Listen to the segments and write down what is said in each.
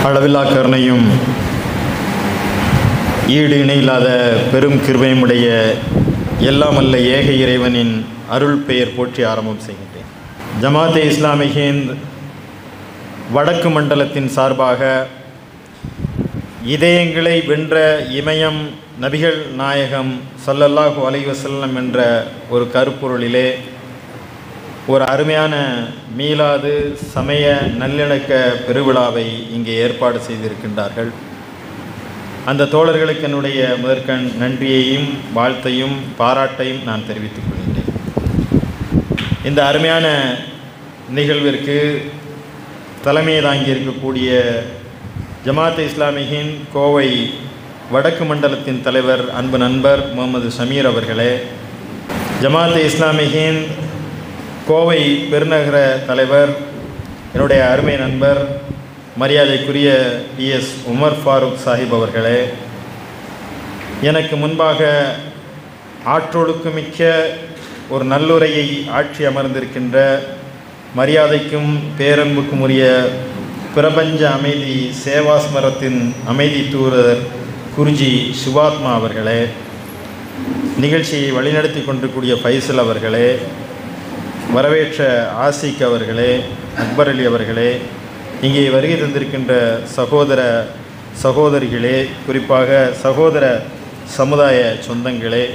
அளவில்லா கருணையும் ஈடு இணையில்லாத பெரும் கிருபையுடைய எல்லாம் அல்ல ஏக இறைவனின் அருள் பெயர் போற்றி ஆரம்பம் செய்கின்றேன். ஜமாத்தே இஸ்லாமி ஹிந்த் வடக்கு மண்டலத்தின் சார்பாக இதயங்களை வென்ற இமயம் நபிகள் நாயகம் ஸல்லல்லாஹு அலைஹி வஸல்லம் என்ற ஒரு கருப்பொருளிலே ஒரு அருமையான மீலாது சமய நல்லிணக்க பெருவிழாவை இங்கே ஏற்பாடு செய்திருக்கின்றார்கள். அந்த தோழர்களுக்கு என்னுடைய முதற்கண் நன்றியையும் வாழ்த்தையும் பாராட்டையும் நான் தெரிவித்துக் கொள்கின்றேன். இந்த அருமையான நிகழ்விற்கு தலைமை தாங்கி இருக்கக்கூடிய ஜமாத் இஸ்லாமி ஹிந்த் கோவை வடக்கு மண்டலத்தின் தலைவர் அன்பு நண்பர் முகமது ஷமீர் அவர்களே, ஜமாத் இஸ்லாமி ஹிந்த் கோவை பெருநகர தலைவர் என்னுடைய அருமை நண்பர் மரியாதைக்குரிய PS உமர் ஃபாரூக் சாஹிப் அவர்களே, எனக்கு முன்பாக ஆற்றொழுக்குமிக்க ஒரு நல்லுரையை ஆட்சி அமர்ந்திருக்கின்ற மரியாதைக்கும் பேரன்புக்கும் உரிய பிரபஞ்ச அமைதி சேவாஸ்மரத்தின் அமைதி தூதர் குருஜி சுபாத்மா அவர்களே, நிகழ்ச்சியை வழிநடத்தி கொண்டிருக்கூடிய ஃபைசல் அவர்களே, வரவேற்ற ஆசிக் அவர்களே, அக்பர் அலி அவர்களே, இங்கே வருகை தந்திருக்கின்ற சகோதர சகோதரிகளே, குறிப்பாக சகோதர சமுதாய சொந்தங்களே,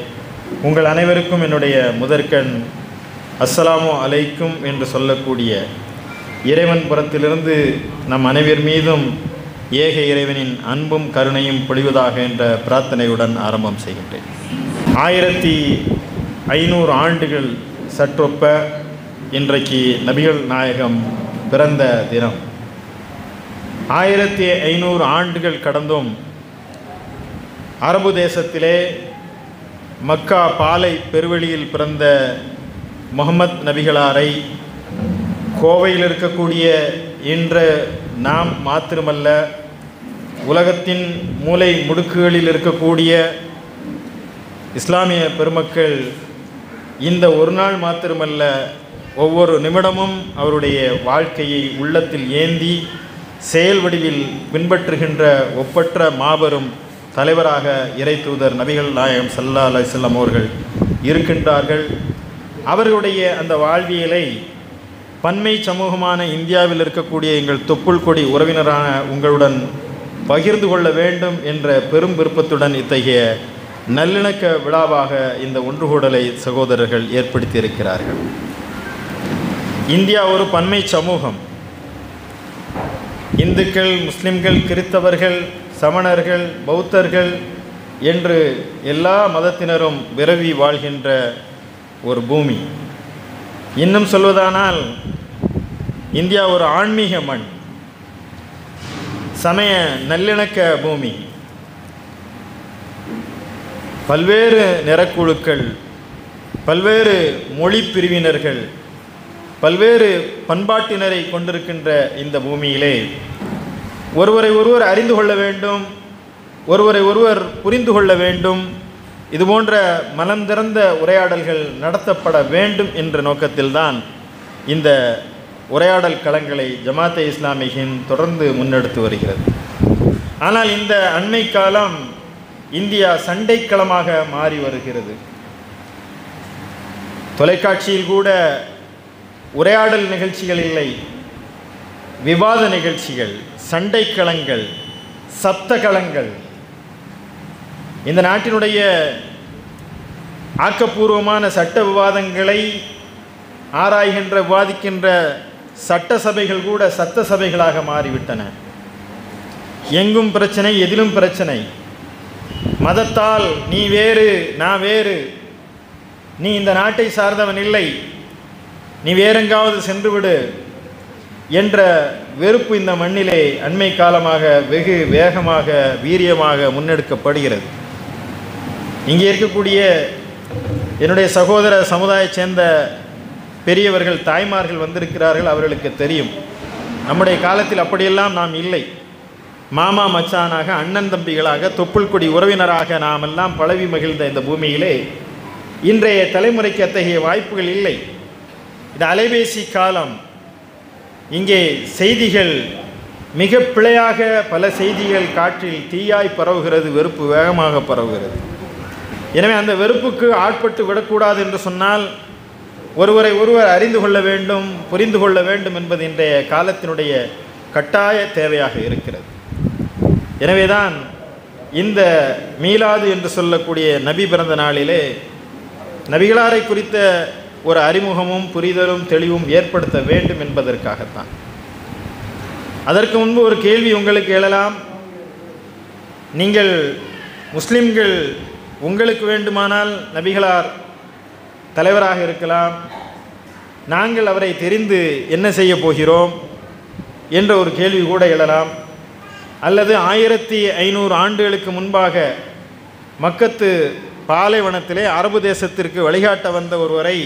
உங்கள் அனைவருக்கும் என்னுடைய முதற்கண் அஸ்ஸலாமு அலைக்கும் என்று சொல்லக்கூடிய இறைவன் புறத்திலிருந்து நம் அனைவர் மீதும் ஏக இறைவனின் அன்பும் கருணையும் பொழிவதாக என்ற பிரார்த்தனையுடன் ஆரம்பம் செய்கின்றேன். 1500 ஆண்டுகள் சற்றொப்ப இன்றைக்கு நபிகள் நாயகம் பிறந்த தினம். 1500 ஆண்டுகள் கடந்தும் அரபு தேசத்திலே மக்கா பாலை பெருவெளியில் பிறந்த முஹம்மத் நபிகளாரை கோவையில் இருக்கக்கூடிய இன்று நாம் மாத்திரமல்ல, உலகத்தின் மூலை முடுக்குகளில் இருக்கக்கூடிய இஸ்லாமிய பெருமக்கள் இந்த ஒரு நாள் மாத்திரமல்ல, ஒவ்வொரு நிமிடமும் அவருடைய வாழ்க்கையை உள்ளத்தில் ஏந்தி செயல் வடிவில் பின்பற்றுகின்ற ஒப்பற்ற மாபெரும் தலைவராக இறை தூதர் நபிகள் நாயகம் ஸல்லல்லாஹு அலைஹி வஸல்லம் அவர்கள் இருக்கின்றார்கள். அவர்களுடைய அந்த வாழ்வியலை பன்மை சமூகமான இந்தியாவில் இருக்கக்கூடிய எங்கள் தொப்புள் கொடி உறவினரான உங்களுடன் பகிர்ந்து கொள்ள வேண்டும் என்ற பெரும் விருப்பத்துடன் இத்தகைய நல்லிணக்க விழாவாக இந்த ஒன்றுகூடலை சகோதரர்கள் ஏற்படுத்தி இருக்கிறார்கள். இந்தியா ஒரு பன்மை சமூகம். இந்துக்கள், முஸ்லிம்கள், கிறித்தவர்கள், சமணர்கள், பௌத்தர்கள் என்று எல்லா மதத்தினரும் விரவி வாழ்கின்ற ஒரு பூமி. இன்னும் சொல்வதானால் இந்தியா ஒரு ஆன்மீக மண், சமய நல்லிணக்க பூமி. பல்வேறு நிறக்குழுக்கள், பல்வேறு மொழி பிரிவினர்கள், பல்வேறு பண்பாட்டினரை கொண்டிருக்கின்ற இந்த பூமியிலே ஒருவரை ஒருவர் அறிந்து கொள்ள வேண்டும், ஒருவரை ஒருவர் புரிந்து கொள்ள வேண்டும், இதுபோன்ற மனம் திறந்த உரையாடல்கள் நடத்தப்பட வேண்டும் என்ற நோக்கத்தில்தான் இந்த உரையாடல் களங்களை ஜமாத்தே இஸ்லாமி ஹிந்த் தொடர்ந்து முன்னெடுத்து வருகிறது. ஆனால் இந்த அண்மை காலம் இந்தியா சண்டைக்களமாக மாறி வருகிறது. தொலைக்காட்சியில் கூட உரையாடல் நிகழ்ச்சிகள் இல்லை, விவாத நிகழ்ச்சிகள், சண்டைக்களங்கள், சப்த களங்கள். இந்த நாட்டினுடைய ஆக்கப்பூர்வமான சட்ட விவாதங்களை ஆராய்கின்ற விவாதிக்கின்ற சட்டசபைகள் கூட சத்த சபைகளாக மாறிவிட்டன. எங்கும் பிரச்சனை, எதிலும் பிரச்சனை. மதத்தால் நீ வேறு, நான் வேறு, நீ இந்த நாட்டை சார்ந்தவன் இல்லை, நீ வேறெங்காவது சென்றுவிடு என்ற வெறுப்பு இந்த மண்ணிலே அண்மை காலமாக வெகு வேகமாக வீரியமாக முன்னெடுக்கப்படுகிறது. இங்கே இருக்கக்கூடிய என்னுடைய சகோதர சமுதாயத்தை சேர்ந்த பெரியவர்கள், தாய்மார்கள் வந்திருக்கிறார்கள். அவர்களுக்கு தெரியும், நம்முடைய காலத்தில் அப்படியெல்லாம் நாம் இல்லை. மாமா மச்சானாக, அண்ணன் தம்பிகளாக, தொப்புள் கொடி உறவினராக நாம் எல்லாம் பழவி மகிழ்ந்த இந்த பூமியிலே இன்றைய தலைமுறைக்கு அத்தகைய வாய்ப்புகள் இல்லை. இது அலைபேசி காலம். இங்கே செய்திகள் மிக பிழையாக பல செய்திகள் காற்றில் தீயாய் பரவுகிறது, வெறுப்பு வேகமாக பரவுகிறது. எனவே அந்த வெறுப்புக்கு ஆட்பட்டு விடக்கூடாது என்று சொன்னால் ஒருவரை ஒருவர் அறிந்து கொள்ள வேண்டும், புரிந்து கொள்ள வேண்டும் என்பது இன்றைய காலத்தினுடைய கட்டாய தேவையாக இருக்கிறது. எனவேதான் இந்த மீலாது என்று சொல்லக்கூடிய நபி பிறந்த நாளிலே நபிகளாரை குறித்த ஒரு அறிமுகமும் புரிதலும் தெளிவும் ஏற்படுத்த வேண்டும் என்பதற்காகத்தான். அதற்கு முன்பு ஒரு கேள்வி உங்களுக்கு எழலாம். நீங்கள் முஸ்லிம்கள், உங்களுக்கு வேண்டுமானால் நபிகளார் தலைவராக இருக்கலாம், நாங்கள் அவரை தெரிந்து என்ன செய்ய போகிறோம் என்ற ஒரு கேள்வி கூட எழலாம். அல்லது 1500 ஆண்டுகளுக்கு முன்பாக மக்கத்து பாலைவனத்திலே அரபு தேசத்திற்கு வழிகாட்ட வந்த ஒருவரை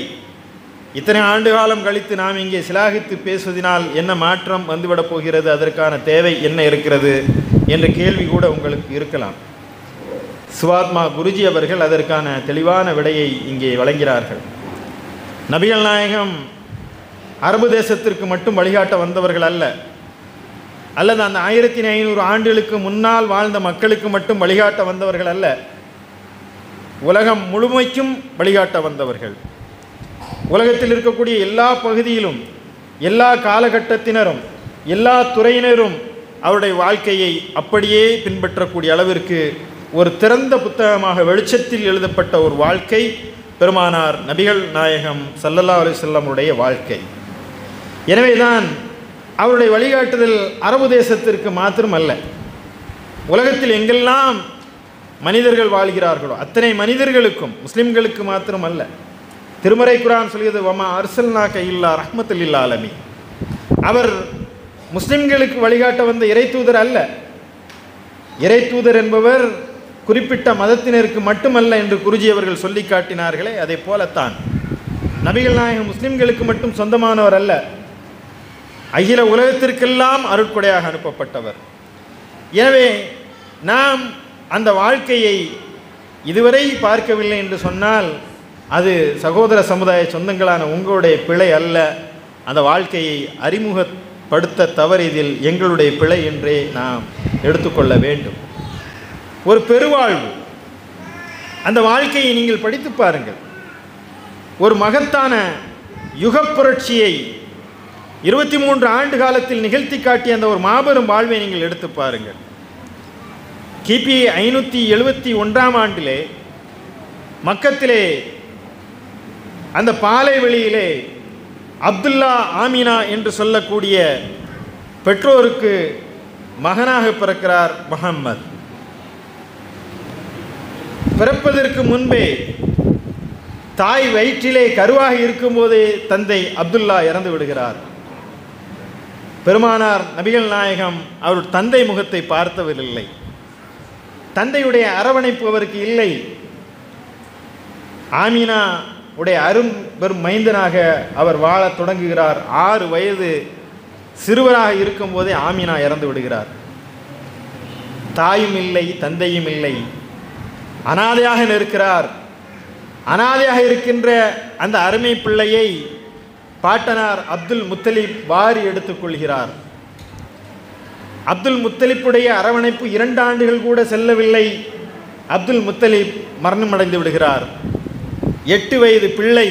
இத்தனை ஆண்டு காலம் கழித்து நாம் இங்கே சிலாகித்து பேசுவதனால் என்ன மாற்றம் வந்துவிடப் போகிறது, அதற்கான தேவை என்ன இருக்கிறது என்ற கேள்வி கூட உங்களுக்கு இருக்கலாம். சுவாத்மா குருஜி அவர்கள் அதற்கான தெளிவான விடையை இங்கே வழங்கிறார்கள். நபிகள் நாயகம் அரபு தேசத்திற்கு மட்டும் வழிகாட்ட வந்தவர்கள் அல்ல, அல்லது அந்த 1500 ஆண்டுகளுக்கு முன்னால் வாழ்ந்த மக்களுக்கு மட்டும் வழிகாட்ட வந்தவர்கள் அல்ல, உலகம் முழுமைக்கும் வழிகாட்ட வந்தவர்கள். உலகத்தில் இருக்கக்கூடிய எல்லா பகுதியிலும் எல்லா காலகட்டத்தினரும் எல்லா துறையினரும் அவருடைய வாழ்க்கையை அப்படியே பின்பற்றக்கூடிய அளவிற்கு ஒரு திறந்த புத்தகமாக வெளிச்சத்தில் எழுதப்பட்ட ஒரு வாழ்க்கை பெருமானார் நபிகள் நாயகம் ஸல்லல்லாஹு அலைஹி வஸல்லமுடைய வாழ்க்கை. எனவேதான் அவருடைய வழிகாட்டுதல் அரபு தேசத்திற்கு மாத்திரமல்ல, உலகத்தில் எங்கெல்லாம் மனிதர்கள் வாழ்கிறார்களோ அத்தனை மனிதர்களுக்கும், முஸ்லிம்களுக்கு மாத்திரமல்ல. திருமறை குர்ஆன் சொல்கிறது, வமா அர்சல்னாக இல்லா ரஹ்மத்துல் லில் ஆலமீன். அவர் முஸ்லிம்களுக்கு வழிகாட்ட வந்த இறை தூதர் அல்ல. இறை தூதர் என்பவர் குறிப்பிட்ட மதத்தினருக்கு மட்டுமல்ல என்று குருஜி அவர்கள் சொல்லி காட்டினார்களே, அதே போலத்தான் நபிகள் நாயகம் முஸ்லிம்களுக்கு மட்டும் சொந்தமானவர் அல்ல, அகில உலகத்திற்கெல்லாம் அருட்கொடையாக அனுப்பப்பட்டவர். எனவே நாம் அந்த வாழ்க்கையை இதுவரை பார்க்கவில்லை என்று சொன்னால் அது சகோதர சமுதாய சொந்தங்களான உங்களுடைய பிழை அல்ல. அந்த வாழ்க்கையை அறிமுகப்படுத்த தவறியதில் எங்களுடைய பிழை என்றே நாம் எடுத்துக்கொள்ள வேண்டும். ஒரு பெருவாழ்வு, அந்த வாழ்க்கையை நீங்கள் படித்து பாருங்கள். ஒரு மகத்தான யுகப் புரட்சியை 23 ஆண்டு காலத்தில் நிகழ்த்தி காட்டிய அந்த ஒரு மாபெரும் வாழ்வை நீங்கள் எடுத்து பாருங்கள். கிபி 571 ஆண்டிலே மக்கத்திலே அந்த பாலை வெளியிலே அப்துல்லா ஆமினா என்று சொல்லக்கூடிய பெற்றோருக்கு மகனாக பிறக்கிறார் முஹம்மது. பிறப்பதற்கு முன்பே தாய் வயிற்றிலே கருவாக இருக்கும்போதே தந்தை அப்துல்லா இறந்து விடுகிறார். பெருமானார் நபிகள் நாயகம் அவர் தந்தை முகத்தை பார்த்தவரில்லை, தந்தையுடைய அரவணைப்பு அவருக்கு இல்லை. ஆமினா உடைய அரும் பெரும் மைந்தனாக அவர் வாழத் தொடங்குகிறார். 6 வயது சிறுவராக இருக்கும்போதே ஆமினா இறந்து விடுகிறார். தாயும் இல்லை, தந்தையும் இல்லை, அனாதையாக இருக்கிறார். அனாதையாக இருக்கின்ற அந்த அருமை பிள்ளையை பாட்டனார் அப்துல் முத்தலிப் வாரி எடுத்துக்கொள்கிறார். அப்துல் முத்தலிப்புடைய அரவணைப்பு 2 ஆண்டுகள் கூட செல்லவில்லை, அப்துல் முத்தலிப் மரணமடைந்து விடுகிறார். 8 வயது பிள்ளை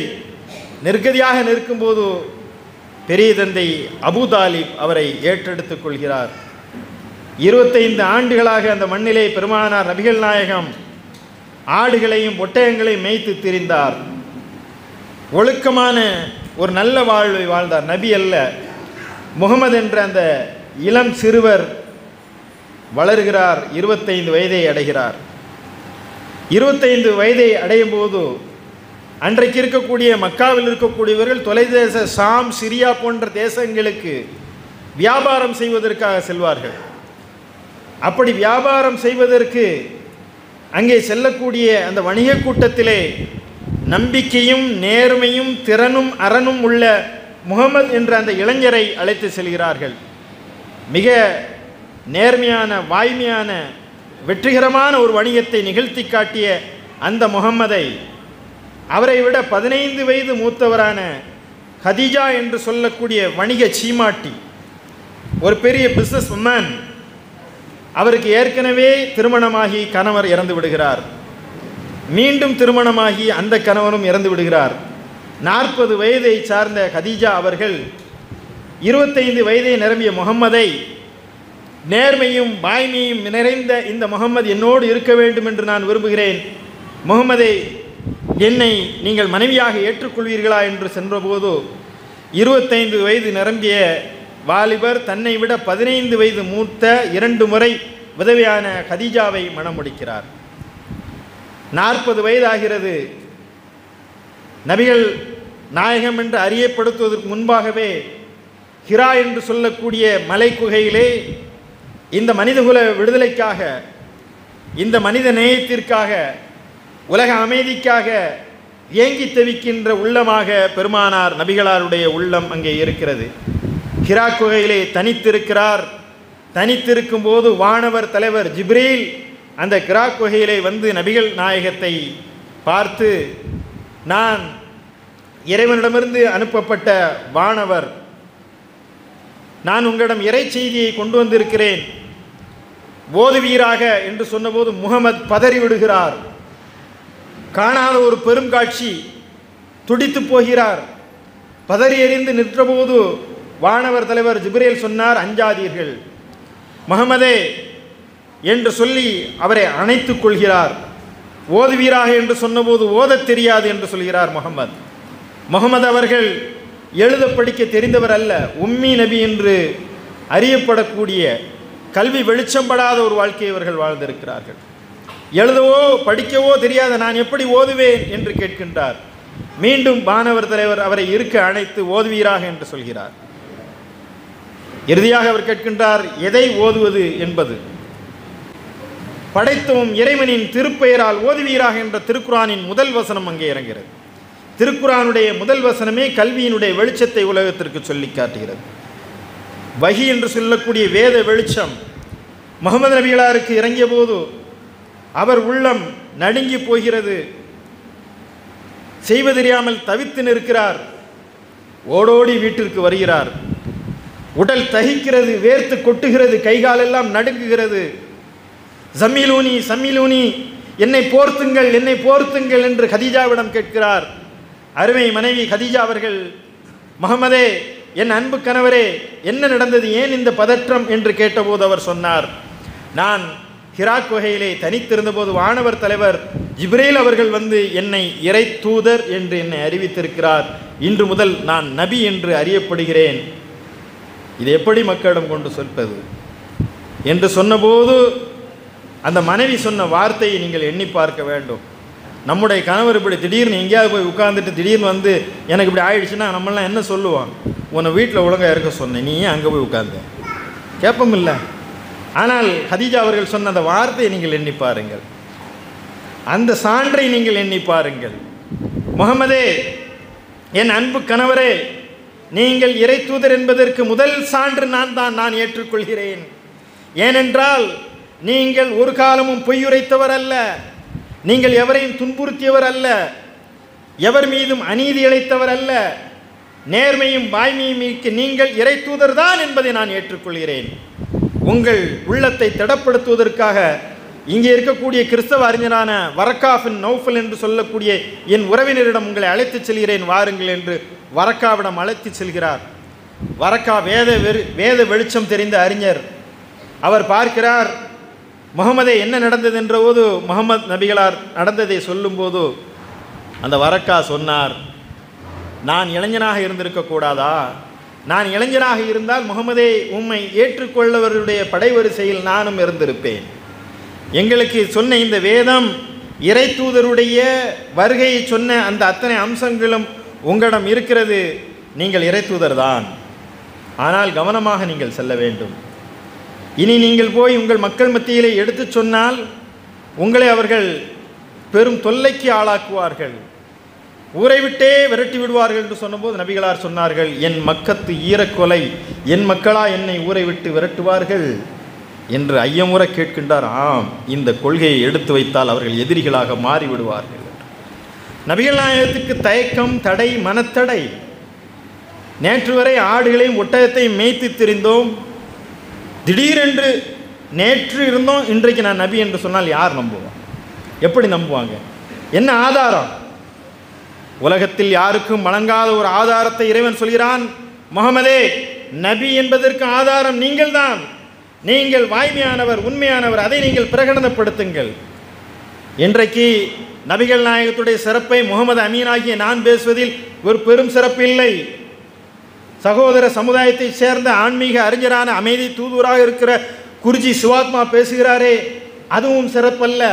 நிர்கதியாக நிற்கும்போது பெரிய தந்தை அபூ தாலிப் அவரை ஏற்றெடுத்துக் கொள்கிறார். 25 ஆண்டுகளாக அந்த மண்ணிலே பெருமானார் நபிகள் நாயகம் ஆடுகளையும் ஒட்டகங்களையும் மேய்த்து திரிந்தார். ஒழுக்கமான ஒரு நல்ல வாழ்வை வாழ்ந்தார். நபி அல்ல, முகமது என்ற அந்த இளம் சிறுவர் வளர்கிறார். 25 வயதை அடைகிறார். 25 வயதை அடையும் போது அன்றைக்கு இருக்கக்கூடிய மக்காவில் இருக்கக்கூடியவர்கள் தொலைதேச ஷாம், சிரியா போன்ற தேசங்களுக்கு வியாபாரம் செய்வதற்காக செல்வார்கள். அப்படி வியாபாரம் செய்வதற்கு அங்கே செல்லக்கூடிய அந்த வணிக கூட்டத்திலே நம்பிக்கையும் நேர்மையும் திறனும் அறனும் உள்ள முகமது என்ற அந்த இளைஞரை அழைத்து செல்கிறார்கள். மிக நேர்மையான, வாய்மையான, வெற்றிகரமான ஒரு வணிகத்தை நிகழ்த்தி காட்டிய அந்த முகம்மதை அவரை விட 15 வயது மூத்தவரான ஹதீஜா என்று சொல்லக்கூடிய வணிக சீமாட்டி, ஒரு பெரிய பிஸ்னஸ் உமன், அவருக்கு ஏற்கனவே திருமணமாகி கணவர் இறந்து விடுகிறார். மீண்டும் திருமணமாகி அந்த கணவரும் இறந்து விடுகிறார். 40 வயதை சார்ந்த கதீஜா அவர்கள் 25 வயதை நிரம்பிய முகம்மதை, நேர்மையும் வாய்மையும் நிறைந்த இந்த முகம்மது என்னோடு இருக்க வேண்டும் என்று நான் விரும்புகிறேன், முகம்மதை என்னை நீங்கள் மனைவியாக ஏற்றுக்கொள்வீர்களா என்று சென்றபோது 25 வயது நிரம்பிய வாலிபர் தன்னை விட 15 வயது மூத்த 2 முறை விதவையான கதீஜாவை மணம் முடிக்கிறார். 40 வயதாகிறது. நபிகள் நாயகம் என்று அறியப்படுத்துவதற்கு முன்பாகவே ஹிரா என்று சொல்லக்கூடிய மலை குகையிலே இந்த மனிதகுல விடுதலைக்காக, இந்த மனித நேயத்திற்காக, உலக அமைதிக்காக ஏங்கி தவிக்கின்ற உள்ளமாக பெருமானார் நபிகளாருடைய உள்ளம் அங்கே இருக்கிறது. ஹிரா குகையிலே தனித்திருக்கிறார். தனித்திருக்கும் போது வானவர் தலைவர் ஜிப்ரீல் அந்த ஹிரா குகையிலே வந்து நபிகள் நாயகத்தை பார்த்து, நான் இறைவனிடமிருந்து அனுப்பப்பட்ட வானவர், நான் உங்களிடம் இறை செய்தியை கொண்டு வந்திருக்கிறேன், ஓதுவீராக என்று சொன்னபோது முகமது பதறிவிடுகிறார். காணாத ஒரு பெரும் காட்சி, துடித்து போகிறார். பதறி எறிந்து நின்றபோது வானவர் தலைவர் ஜிப்ரீல் சொன்னார், அஞ்சாதீர்கள் முகமதே என்று சொல்லி அவரை அணைத்துக் கொள்கிறார். ஓதுவீராக என்று சொன்னபோது ஓதத் தெரியாது என்று சொல்கிறார் முகமது. முகமது அவர்கள் எழுத படிக்க தெரிந்தவர் அல்ல, உம்மி நபி என்று அறியப்படக்கூடிய கல்வி வெளிச்சம் படாத ஒரு வாழ்க்கையை அவர்கள் வாழ்ந்திருக்கிறார்கள். எழுதவோ படிக்கவோ தெரியாத நான் எப்படி ஓதுவேன் என்று கேட்கின்றார். மீண்டும் வானவர் தலைவர் அவரை இருக்க அணைத்து ஓதுவீராக என்று சொல்கிறார். இறுதியாக அவர் கேட்கின்றார், எதை ஓதுவது என்பது. படைத்தவும் இறைவனின் திருப்பெயரால் ஓதுவீராக என்ற திருக்குரானின் முதல் வசனம் அங்கே இறங்கிறது. திருக்குரானுடைய முதல் வசனமே கல்வியினுடைய வெளிச்சத்தை உலகத்திற்கு சொல்லி காட்டுகிறது. வஹி என்று சொல்லக்கூடிய வேத வெளிச்சம் முகமது நபிகளாருக்கு இறங்கிய போது அவர் உள்ளம் நடுங்கி போகிறது. செய்வதறியாமல் தவித்து நிற்கிறார். ஓடோடி வீட்டிற்கு வருகிறார். உடல் தகிக்கிறது, வேர்த்து கொட்டுகிறது, கைகாலெல்லாம் நடுங்குகிறது. ஜமீலூனி சமீலூனி, என்னை போர்த்துங்கள், என்னை போர்த்துங்கள் என்று கதீஜாவிடம் கேட்கிறார். அருமை மனைவி கதீஜா அவர்கள், முகமதே என் அன்பு கணவரே என்ன நடந்தது, ஏன் இந்த பதற்றம் என்று கேட்டபோது அவர் சொன்னார், நான் ஹிரா குகையிலே தனித்திருந்தபோது வானவர் தலைவர் ஜிப்ரீல் அவர்கள் வந்து என்னை இறை தூதர் என்று என்னை அறிவித்திருக்கிறார். இன்று முதல் நான் நபி என்று அறியப்படுகிறேன். இது எப்படி மக்களிடம் கொண்டு சொல்வது என்று சொன்னபோது அந்த மனைவி சொன்ன வார்த்தையை நீங்கள் எண்ணி பார்க்க வேண்டும். நம்முடைய கணவர் இப்படி திடீர்னு எங்கேயாவது போய் உட்கார்ந்துட்டு திடீர்னு வந்து எனக்கு இப்படி ஆயிடுச்சுன்னா நம்மளாம் என்ன சொல்லுவோம்? உன்னை வீட்டில் ஒழுங்காக இருக்க சொன்னேன், நீ ஏன் அங்கே போய் உட்கார்ந்த? கேட்போம் இல்லை? ஆனால் கதீஜா அவர்கள் சொன்ன அந்த வார்த்தையை நீங்கள் எண்ணி பாருங்கள், அந்த சான்றை நீங்கள் எண்ணி பாருங்கள். முகமதே என் அன்பு கணவரே, நீங்கள் இறை தூதர் என்பதற்கு முதல் சான்று நான் ஏற்றுக்கொள்கிறேன். ஏனென்றால் நீங்கள் ஒரு காலமும் பொய்யுரைத்தவர் அல்ல, நீங்கள் எவரையும் துன்புறுத்தியவர் அல்ல, எவர் மீதும் அநீதி இழைத்தவர் அல்ல, நேர்மையும் வாய்மையும் மிக்க நீங்கள் இறை தூதர் தான் என்பதை நான் ஏற்றுக்கொள்கிறேன். உங்கள் உள்ளத்தை திடப்படுத்துவதற்காக இங்கே இருக்கக்கூடிய கிறிஸ்தவ அறிஞரான வரக்காஃபின் நௌஃபல் என்று சொல்லக்கூடிய என் உறவினரிடம் உங்களை அழைத்துச் செல்கிறேன், வாருங்கள் என்று வரக்காவிடம் அழைத்து செல்கிறார். வரக்கா வேத வெளிச்சம் தெரிந்த அறிஞர். அவர் பார்க்கிறார், முகமதே என்ன நடந்தது என்ற போது முகமது நபிகளார் நடந்ததை சொல்லும்போது அந்த வரக்கா சொன்னார், நான் இளைஞனாக இருந்திருக்கக்கூடாதா? நான் இளைஞனாக இருந்தால் முகமதே உம்மை ஏற்றுக்கொள்ளவருடைய படைவரிசையில் நானும் இருந்திருப்பேன். எங்களுக்கு சொன்ன இந்த வேதம் இறை தூதருடைய வருகையை சொன்ன அந்த அத்தனை அம்சங்களும் உங்களிடம் இருக்கிறது. நீங்கள் இறை தூதர் தான், ஆனால் கவனமாக நீங்கள் செல்ல வேண்டும். இனி நீங்கள் போய் உங்கள் மக்கள் மத்தியிலே எடுத்து சொன்னால் உங்களை அவர்கள் பெரும் தொல்லைக்கு ஆளாக்குவார்கள், ஊரை விட்டே விரட்டி விடுவார்கள் என்று சொன்னபோது நபிகளார் சொன்னார்கள், என் மக்கத்து ஈரக்கொலை, என் மக்களா என்னை ஊரை விட்டு விரட்டுவார்கள் என்று ஐயமுற கேட்கின்றார். ஆம், இந்த கொள்கையை எடுத்து வைத்தால் அவர்கள் எதிரிகளாக மாறிவிடுவார்கள். நபிகள் நாயகத்துக்கு தயக்கம், தடை, மனத்தடை. நேற்று வரை ஆடுகளையும் ஒட்டகத்தையும் மேய்த்து திரிந்தோம், திடீரென்று நேற்று இருந்தோம் இன்றைக்கு நான் நபி என்று சொன்னால் யார் நம்புவோம்? எப்படி நம்புவாங்க? என்ன ஆதாரம்? உலகத்தில் யாருக்கும் வழங்காத ஒரு ஆதாரத்தை இறைவன் சொல்கிறான், முஹம்மதே நபி என்பதற்கு ஆதாரம் நீங்கள் தான். நீங்கள் வாய்மையானவர், உண்மையானவர், அதை நீங்கள் பிரகடனப்படுத்துங்கள். இன்றைக்கு நபிகள் நாயகத்துடைய சிறப்பை முகமது அமீன் ஆகிய நான் பேசுவதில் ஒரு பெரும் சிறப்பு இல்லை. சகோதர சமுதாயத்தை சேர்ந்த ஆன்மீக அறிஞரான அமைதி தூதுவராக இருக்கிற குருஜி சிவாத்மா பேசுகிறாரே, அதுவும் சிறப்பல்ல.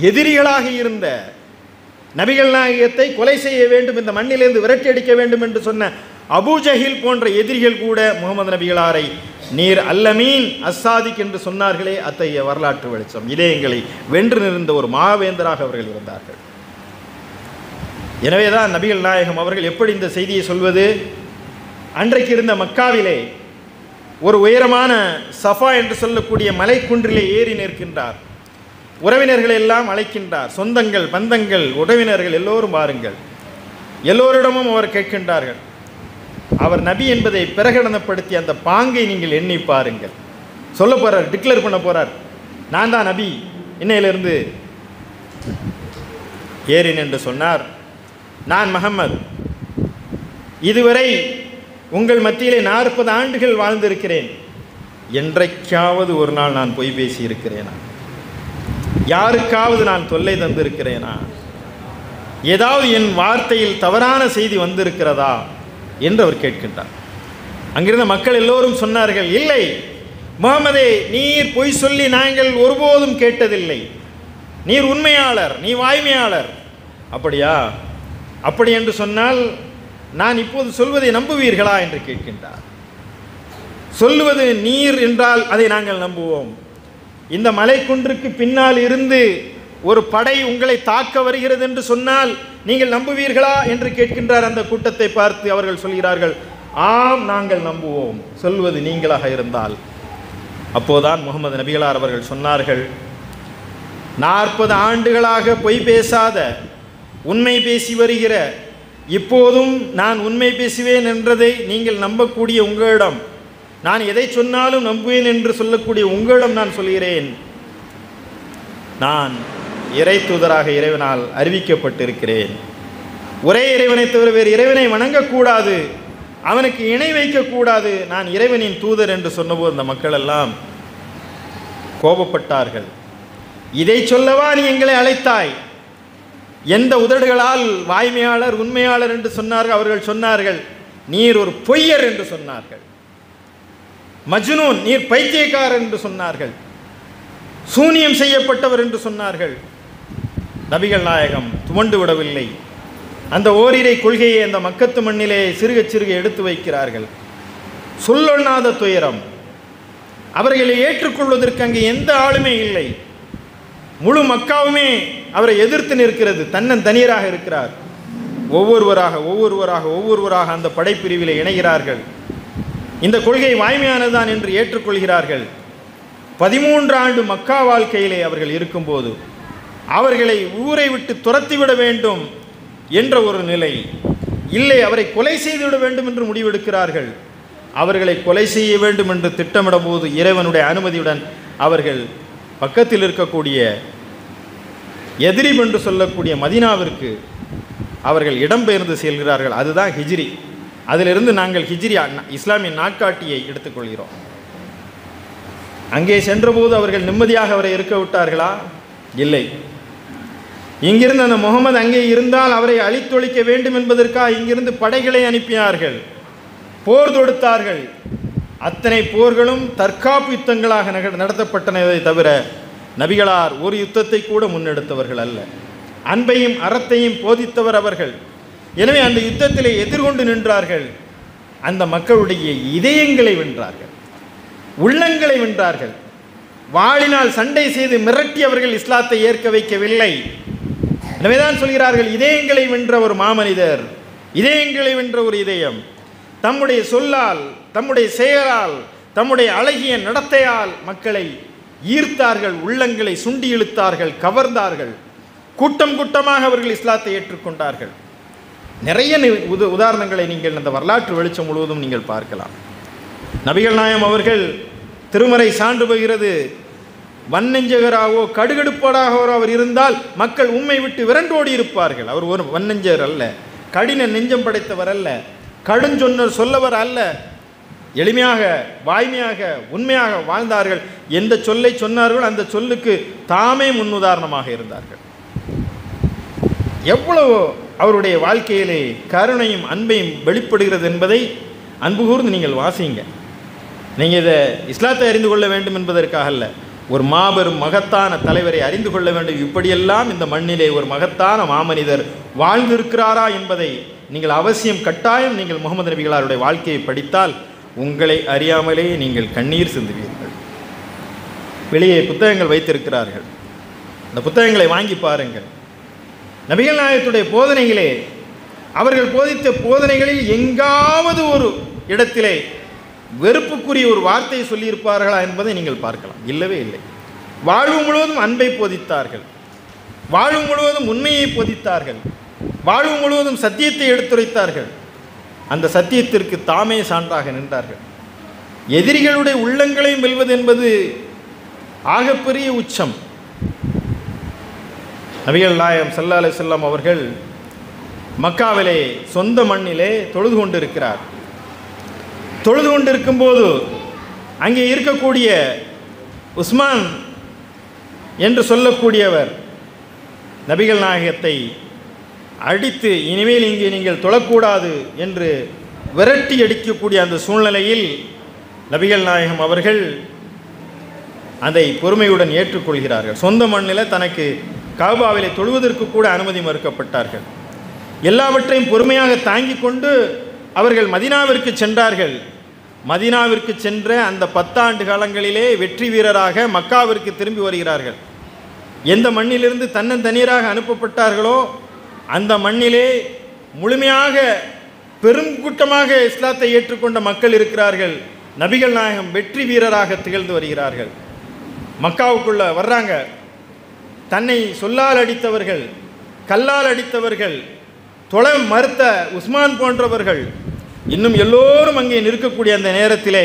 எதிரிகளாக இருந்த நபிகள் நாயகத்தை கொலை செய்ய வேண்டும், இந்த மண்ணிலிருந்து விரட்டி அடிக்க வேண்டும் என்று சொன்ன அபூஜஹில் போன்ற எதிரிகள் கூட முகமது நபிகளாரை நீர் அல்லமீன் அஸ்ஸாதிக் என்று சொன்னார்களே, அத்தகைய வரலாற்று வெளிச்சம் இதயங்களை வென்று நிறந்த ஒரு மாவேந்தராக அவர்கள் இருந்தார்கள். எனவேதான் நபிகள் நாயகம் அவர்கள் எப்படி இந்த செய்தியை சொல்வது? அன்றைக்கு இருந்த மக்காவிலே ஒரு உயரமான சஃபா என்று சொல்லக்கூடிய மலைக்குன்றிலே ஏறி நிற்கின்றார். உறவினர்களை எல்லாம் அழைக்கின்றார். சொந்தங்கள், பந்தங்கள், உறவினர்கள் எல்லோரும் வாருங்கள். எல்லோரிடமும் அவர் கேட்கின்றார்கள். அவர் நபி என்பதை பிரகடனப்படுத்தி அந்த பாங்கை நீங்கள் எண்ணி பாருங்கள். சொல்ல போறார், டிக்ளேர் பண்ண போறார், நான் தான் நபி, இன்னையிலிருந்து ஏறின் என்று சொன்னார். நான் முஹம்மது, இதுவரை உங்கள் மத்தியிலே 40 ஆண்டுகள் வாழ்ந்திருக்கிறேன். என்றைக்காவது ஒரு நாள் நான் பொய் பேசி இருக்கிறேனா? யாருக்காவது நான் தொல்லை தந்திருக்கிறேனா? ஏதாவது என் வார்த்தையில் தவறான செய்தி வந்திருக்கிறதா என்று அவர் கேட்கின்றார். அங்கிருந்த மக்கள் எல்லோரும் சொன்னார்கள், இல்லை முஹம்மதே, நீர் பொய் சொல்லி நாங்கள் ஒருபோதும் கேட்டதில்லை. நீர் உண்மையாளர், நீ வாய்மையாளர். அப்படியா? அப்படி என்று சொன்னால் நான் இப்போது சொல்வதை நம்புவீர்களா என்று கேட்கின்றார். சொல்லுவது நீர் என்றால் அதை நாங்கள் நம்புவோம். இந்த மலைக்குன்றுக்கு பின்னால் இருந்து ஒரு படை உங்களை தாக்க வருகிறது என்று சொன்னால் நீங்கள் நம்புவீர்களா என்று கேட்கின்றார். அந்த கூட்டத்தை பார்த்து அவர்கள் சொல்கிறார்கள், ஆம் நாங்கள் நம்புவோம், சொல்வது நீங்களாக இருந்தால். அப்போதான் முகமது நபிகளார் அவர்கள் சொன்னார்கள், 40 ஆண்டுகளாக பொய் பேசாத, உண்மை பேசி வருகிற, இப்போதும் நான் உண்மை பேசுவேன் என்றதை நீங்கள் நம்பக்கூடிய உங்களிடம், நான் எதை சொன்னாலும் நம்புவேன் என்று சொல்லக்கூடிய உங்களிடம் நான் சொல்கிறேன், நான் இறை தூதராக இறைவனால் அறிவிக்கப்பட்டிருக்கிறேன். ஒரே இறைவனை தவிர வேறு இறைவனை வணங்கக்கூடாது, அவனுக்கு இணை வைக்கக்கூடாது, நான் இறைவனின் தூதர் என்று சொன்னபோது அந்த மக்கள் எல்லாம் கோபப்பட்டார்கள். இதை சொல்லவா நீ எங்களை அழைத்தாய்? எந்த உதடுகளால் வாய்மையாளர், உண்மையாளர் என்று சொன்னார்கள்? அவர்கள் சொன்னார்கள், நீர் ஒரு பொய்யர் என்று சொன்னார்கள். மஜ்னூன், நீர் பைத்தியக்காரர் என்று சொன்னார்கள். சூனியம் செய்யப்பட்டவர் என்று சொன்னார்கள். நபிகள் நாயகம் துவண்டு விடவில்லை. அந்த ஓரிரை கொள்கையை அந்த மக்கத்து மண்ணிலே சிறுக சிறுக எடுத்து வைக்கிறார்கள். சொல்லொண்ணாத துயரம். அவர்களை ஏற்றுக்கொள்வதற்கு அங்கே எந்த ஆளுமே இல்லை. முழு மக்காவுமே அவரை எதிர்த்து நிற்கிறது. தன்னந்தனியராக இருக்கிறார். ஒவ்வொருவராக அந்த படைப்பிரிவிலே இணைகிறார்கள். இந்த கொள்கை வாய்மையானதுதான் என்று ஏற்றுக்கொள்கிறார்கள். 13 ஆண்டு மக்கா வாழ்க்கையிலே அவர்கள் இருக்கும்போது அவர்களை ஊரை விட்டு துரத்திவிட வேண்டும் என்ற ஒரு நிலை இல்லை, அவரை கொலை செய்துவிட வேண்டும் என்று முடிவெடுக்கிறார்கள். அவர்களை கொலை செய்ய வேண்டும் என்று திட்டமிட போது இறைவனுடைய அனுமதியுடன் அவர்கள் பக்கத்தில் இருக்கக்கூடிய எதிரிப் என்று சொல்லக்கூடிய மதீனாவிற்கு அவர்கள் இடம்பெயர்ந்து செல்கிறார்கள். அதுதான் ஹிஜ்ரி. அதிலிருந்து நாங்கள் ஹிஜ்ரி இஸ்லாமிய நாட்காட்டியை எடுத்துக்கொள்கிறோம். அங்கே சென்றபோது அவர்கள் நிம்மதியாக அவரை இருக்க விட்டார்களா? இல்லை. இங்கிருந்து அந்த முகமது அங்கே இருந்தால் அவரை அழித்தொழிக்க வேண்டும் என்பதற்காக இங்கிருந்து படைகளை அனுப்பினார்கள், போர் தொடுத்தார்கள். அத்தனை போர்களும் தற்காப்பு யுத்தங்களாக நடத்தப்பட்டனதை தவிர நபிகளார் ஒரு யுத்தத்தை கூட முன்னெடுத்தவர்கள் அல்ல. அன்பையும் அறத்தையும் போதித்தவர் அவர்கள். எனவே அந்த யுத்தத்திலே எதிர்கொண்டு நின்றார்கள். அந்த மக்களுடைய இதயங்களை வென்றார்கள், உள்ளங்களை வென்றார்கள். வாளினால் சண்டை செய்து மிரட்டி அவர்கள் இஸ்லாத்தை ஏற்க வைக்கவில்லை. எனவேதான் சொல்கிறார்கள், இதயங்களை வென்ற ஒரு மாமனிதர், இதயங்களை வென்ற ஒரு இதயம். தம்முடைய சொல்லால், தம்முடைய செயலால், தம்முடைய அழகிய நடத்தையால் மக்களை ஈர்த்தார்கள், உள்ளங்களை சுண்டி இழுத்தார்கள், கவர்ந்தார்கள். கூட்டம் கூட்டமாக அவர்கள் இஸ்லாத்தை ஏற்றுக்கொண்டார்கள். நிறைய உதாரணங்களை நீங்கள் அந்த வரலாற்று வெளிச்சம் முழுவதும் நீங்கள் பார்க்கலாம். நபிகள் நாயகம் அவர்கள் திருமறை சான்று பகிறது, வன்னெஞ்சகராகவோ கடுகடுப்படாகவோ அவர் இருந்தால் மக்கள் உம்மை விட்டு விரண்டோடி இருப்பார்கள். அவர் ஒரு வன்னெஞ்சர் அல்ல, கடின நெஞ்சம் படைத்தவர் அல்ல, கடுஞ்சொன்னர் சொல்லவர் அல்ல. எளிமையாக வாய்மையாக உண்மையாக வாழ்ந்தார்கள். எந்த சொல்லை சொன்னார்கள் அந்த சொல்லுக்கு தாமே முன்னுதாரணமாக இருந்தார்கள். எவ்வளவு அவருடைய வாழ்க்கையிலே கருணையும் அன்பையும் வெளிப்படுகிறது என்பதை அன்பு கூர்ந்து நீங்கள் வாசிங்க. நீங்கள் இதை இஸ்லாத்தை அறிந்து கொள்ள வேண்டும் என்பதற்காக அல்ல, ஒரு மாபெரும் மகத்தான தலைவரை அறிந்து கொள்ள வேண்டும். இப்படியெல்லாம் இந்த மண்ணிலே ஒரு மகத்தான மாமனிதர் வாழ்ந்திருக்கிறாரா என்பதை நீங்கள் அவசியம் கட்டாயம் நீங்கள் முகமது நபிகளாருடைய வாழ்க்கையை படித்தால் உங்களை அறியாமலே நீங்கள் கண்ணீர் சிந்துவீர்கள். வெளியே புத்தகங்கள் வைத்திருக்கிறார்கள், அந்த புத்தகங்களை வாங்கி பாருங்கள். நபிகள் நாயகத்துடைய போதனைகளே, அவர்கள் போதித்த போதனைகளில் எங்காவது ஒரு இடத்திலே வெறுப்புக்குரிய ஒரு வார்த்தையை சொல்லியிருப்பார்களா என்பதை நீங்கள் பார்க்கலாம். இல்லவே இல்லை. வாழ்வு முழுவதும் அன்பை போதித்தார்கள், வாழ்வு முழுவதும் உண்மையை போதித்தார்கள், வாழ்வு முழுவதும் சத்தியத்தை எடுத்துரைத்தார்கள். அந்த சத்தியத்திற்கு தாமே சான்றாக நின்றார்கள். எதிரிகளுடைய உள்ளங்களையும் வெல்வது என்பது ஆகப்பெரிய உச்சம். நபிகள் நாயகம் ஸல்லல்லாஹு அலைஹி வஸல்லம் அவர்கள் மக்காவிலே சொந்த மண்ணிலே தொழுது கொண்டிருக்கிறார். தொழுது கொண்டிருக்கும்போது அங்கே இருக்கக்கூடிய உஸ்மான் என்று சொல்லக்கூடியவர் நபிகள் நாயகத்தை அடித்து இனிமேல் இங்கே நீங்கள் தொழக்கூடாது என்று விரட்டி அடிக்கக்கூடிய அந்த சூழ்நிலையில் நபிகள் நாயகம் அவர்கள் அதை பொறுமையுடன் ஏற்றுக்கொள்கிறார்கள். சொந்த மண்ணில் தனக்கு காபாவிலே தொழுவதற்கு கூட அனுமதி மறுக்கப்பட்டார்கள். எல்லாவற்றையும் பொறுமையாக தாங்கி கொண்டு அவர்கள் மதீனாவிற்கு சென்றார்கள். மதீனாவிற்கு சென்ற அந்த 10 ஆண்டு காலங்களிலே வெற்றி வீரராக மக்காவிற்கு திரும்பி வருகிறார்கள். எந்த மண்ணிலிருந்து தன்னந்தனியராக அனுப்பப்பட்டார்களோ அந்த மண்ணிலே முழுமையாக பெரும் கூட்டமாக இஸ்லாத்தை ஏற்றுக்கொண்ட மக்கள் இருக்கிறார்கள். நபிகள் நாயகம் வெற்றி வீரராக திகழ்ந்து வருகிறார்கள். மக்காவுக்குள்ள வர்றாங்க. தன்னை சொல்லால் அடித்தவர்கள், கல்லால் அடித்தவர்கள், தொலை மறுத்த உஸ்மான் போன்றவர்கள் இன்னும் எல்லோரும் அங்கே நிற்கக்கூடிய அந்த நேரத்திலே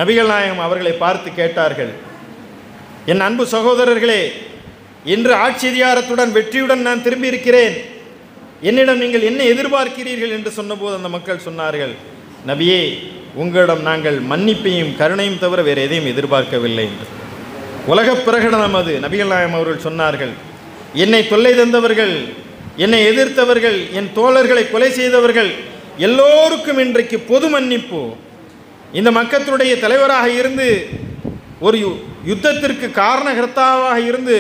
நபிகள் நாயகம் அவர்களை பார்த்து கேட்டார்கள், என் அன்பு சகோதரர்களே, இன்று ஆட்சி அதிகாரத்துடன் வெற்றியுடன் நான் திரும்பி இருக்கிறேன், என்னிடம் நீங்கள் என்ன எதிர்பார்க்கிறீர்கள் என்று சொன்னபோது அந்த மக்கள் சொன்னார்கள், நபியே, உங்களிடம் நாங்கள் மன்னிப்பையும் கருணையும் தவிர வேறு எதையும் எதிர்பார்க்கவில்லை என்று. உலகப் பிரகடனம் அது. நபிகள் நாயகம் அவர்கள் சொன்னார்கள், என்னை தொல்லை தந்தவர்கள், என்னை எதிர்த்தவர்கள், என் தோழர்களை கொலை செய்தவர்கள் எல்லோருக்கும் இன்றைக்கு பொது மன்னிப்பு. இந்த மக்களுடைய தலைவராக இருந்து ஒரு யுத்தத்திற்கு காரணகர்த்தாவாக இருந்து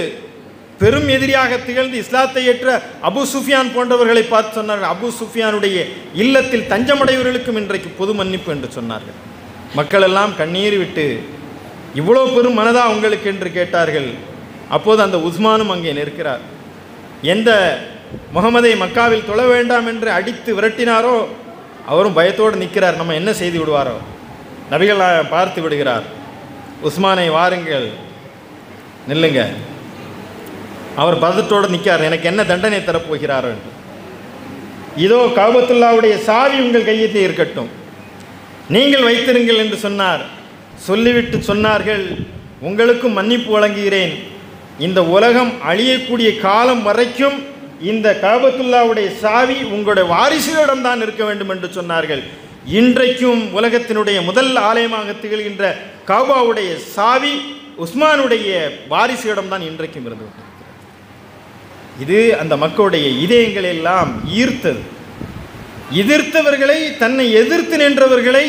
பெரும் எதிரியாக திகழ்ந்து இஸ்லாத்தை ஏற்ற அபு சுஃபியான் போன்றவர்களை பார்த்து சொன்னார்கள், அபு சுஃபியானுடைய இல்லத்தில் தஞ்சமடைவர்களுக்கும் இன்றைக்கு பொது மன்னிப்பு என்று சொன்னார்கள். மக்கள் எல்லாம் கண்ணீர் விட்டு இவ்வளோ பெரும் மனதா உங்களுக்கு என்று கேட்டார்கள். அப்போது அந்த உஸ்மானும் அங்கே நிற்கிறார். எந்த முகமதை மக்காவில் தொழ வேண்டாம் என்று அடித்து விரட்டினாரோ அவரும் பயத்தோடு நிற்கிறார். நம்ம என்ன செய்து விடுவாரோ. நபிகள் பார்த்து விடுகிறார், உஸ்மானை வாருங்கள், நில்லுங்க. அவர் பதத்தோடு நிற்கிறார், எனக்கு என்ன தண்டனை தரப்போகிறாரோ என்று. இதோ காபத்துல்லாவுடைய சாவி உங்கள் கையிலே இருக்கட்டும், நீங்கள் வைத்திருங்கள் என்று சொன்னார். சொல்லிவிட்டு சொன்னார்கள், உங்களுக்கும் மன்னிப்பு வழங்குகிறேன், இந்த உலகம் அழியக்கூடிய காலம் வரைக்கும் இந்த காபத்துல்லாவுடைய சாவி உங்களுடைய வாரிசுகளிடம்தான் இருக்க வேண்டும் என்று சொன்னார்கள். இன்றைக்கும் உலகத்தினுடைய முதல் ஆலயமாக திகழ்கின்ற காபாவுடைய சாவி உஸ்மானுடைய வாரிசுகளிடம்தான் இன்றைக்கும் இருந்து. இது அந்த மக்களுடைய இதயங்களை எல்லாம் ஈர்த்தது. எதிர்த்தவர்களை, தன்னை எதிர்த்து நின்றவர்களை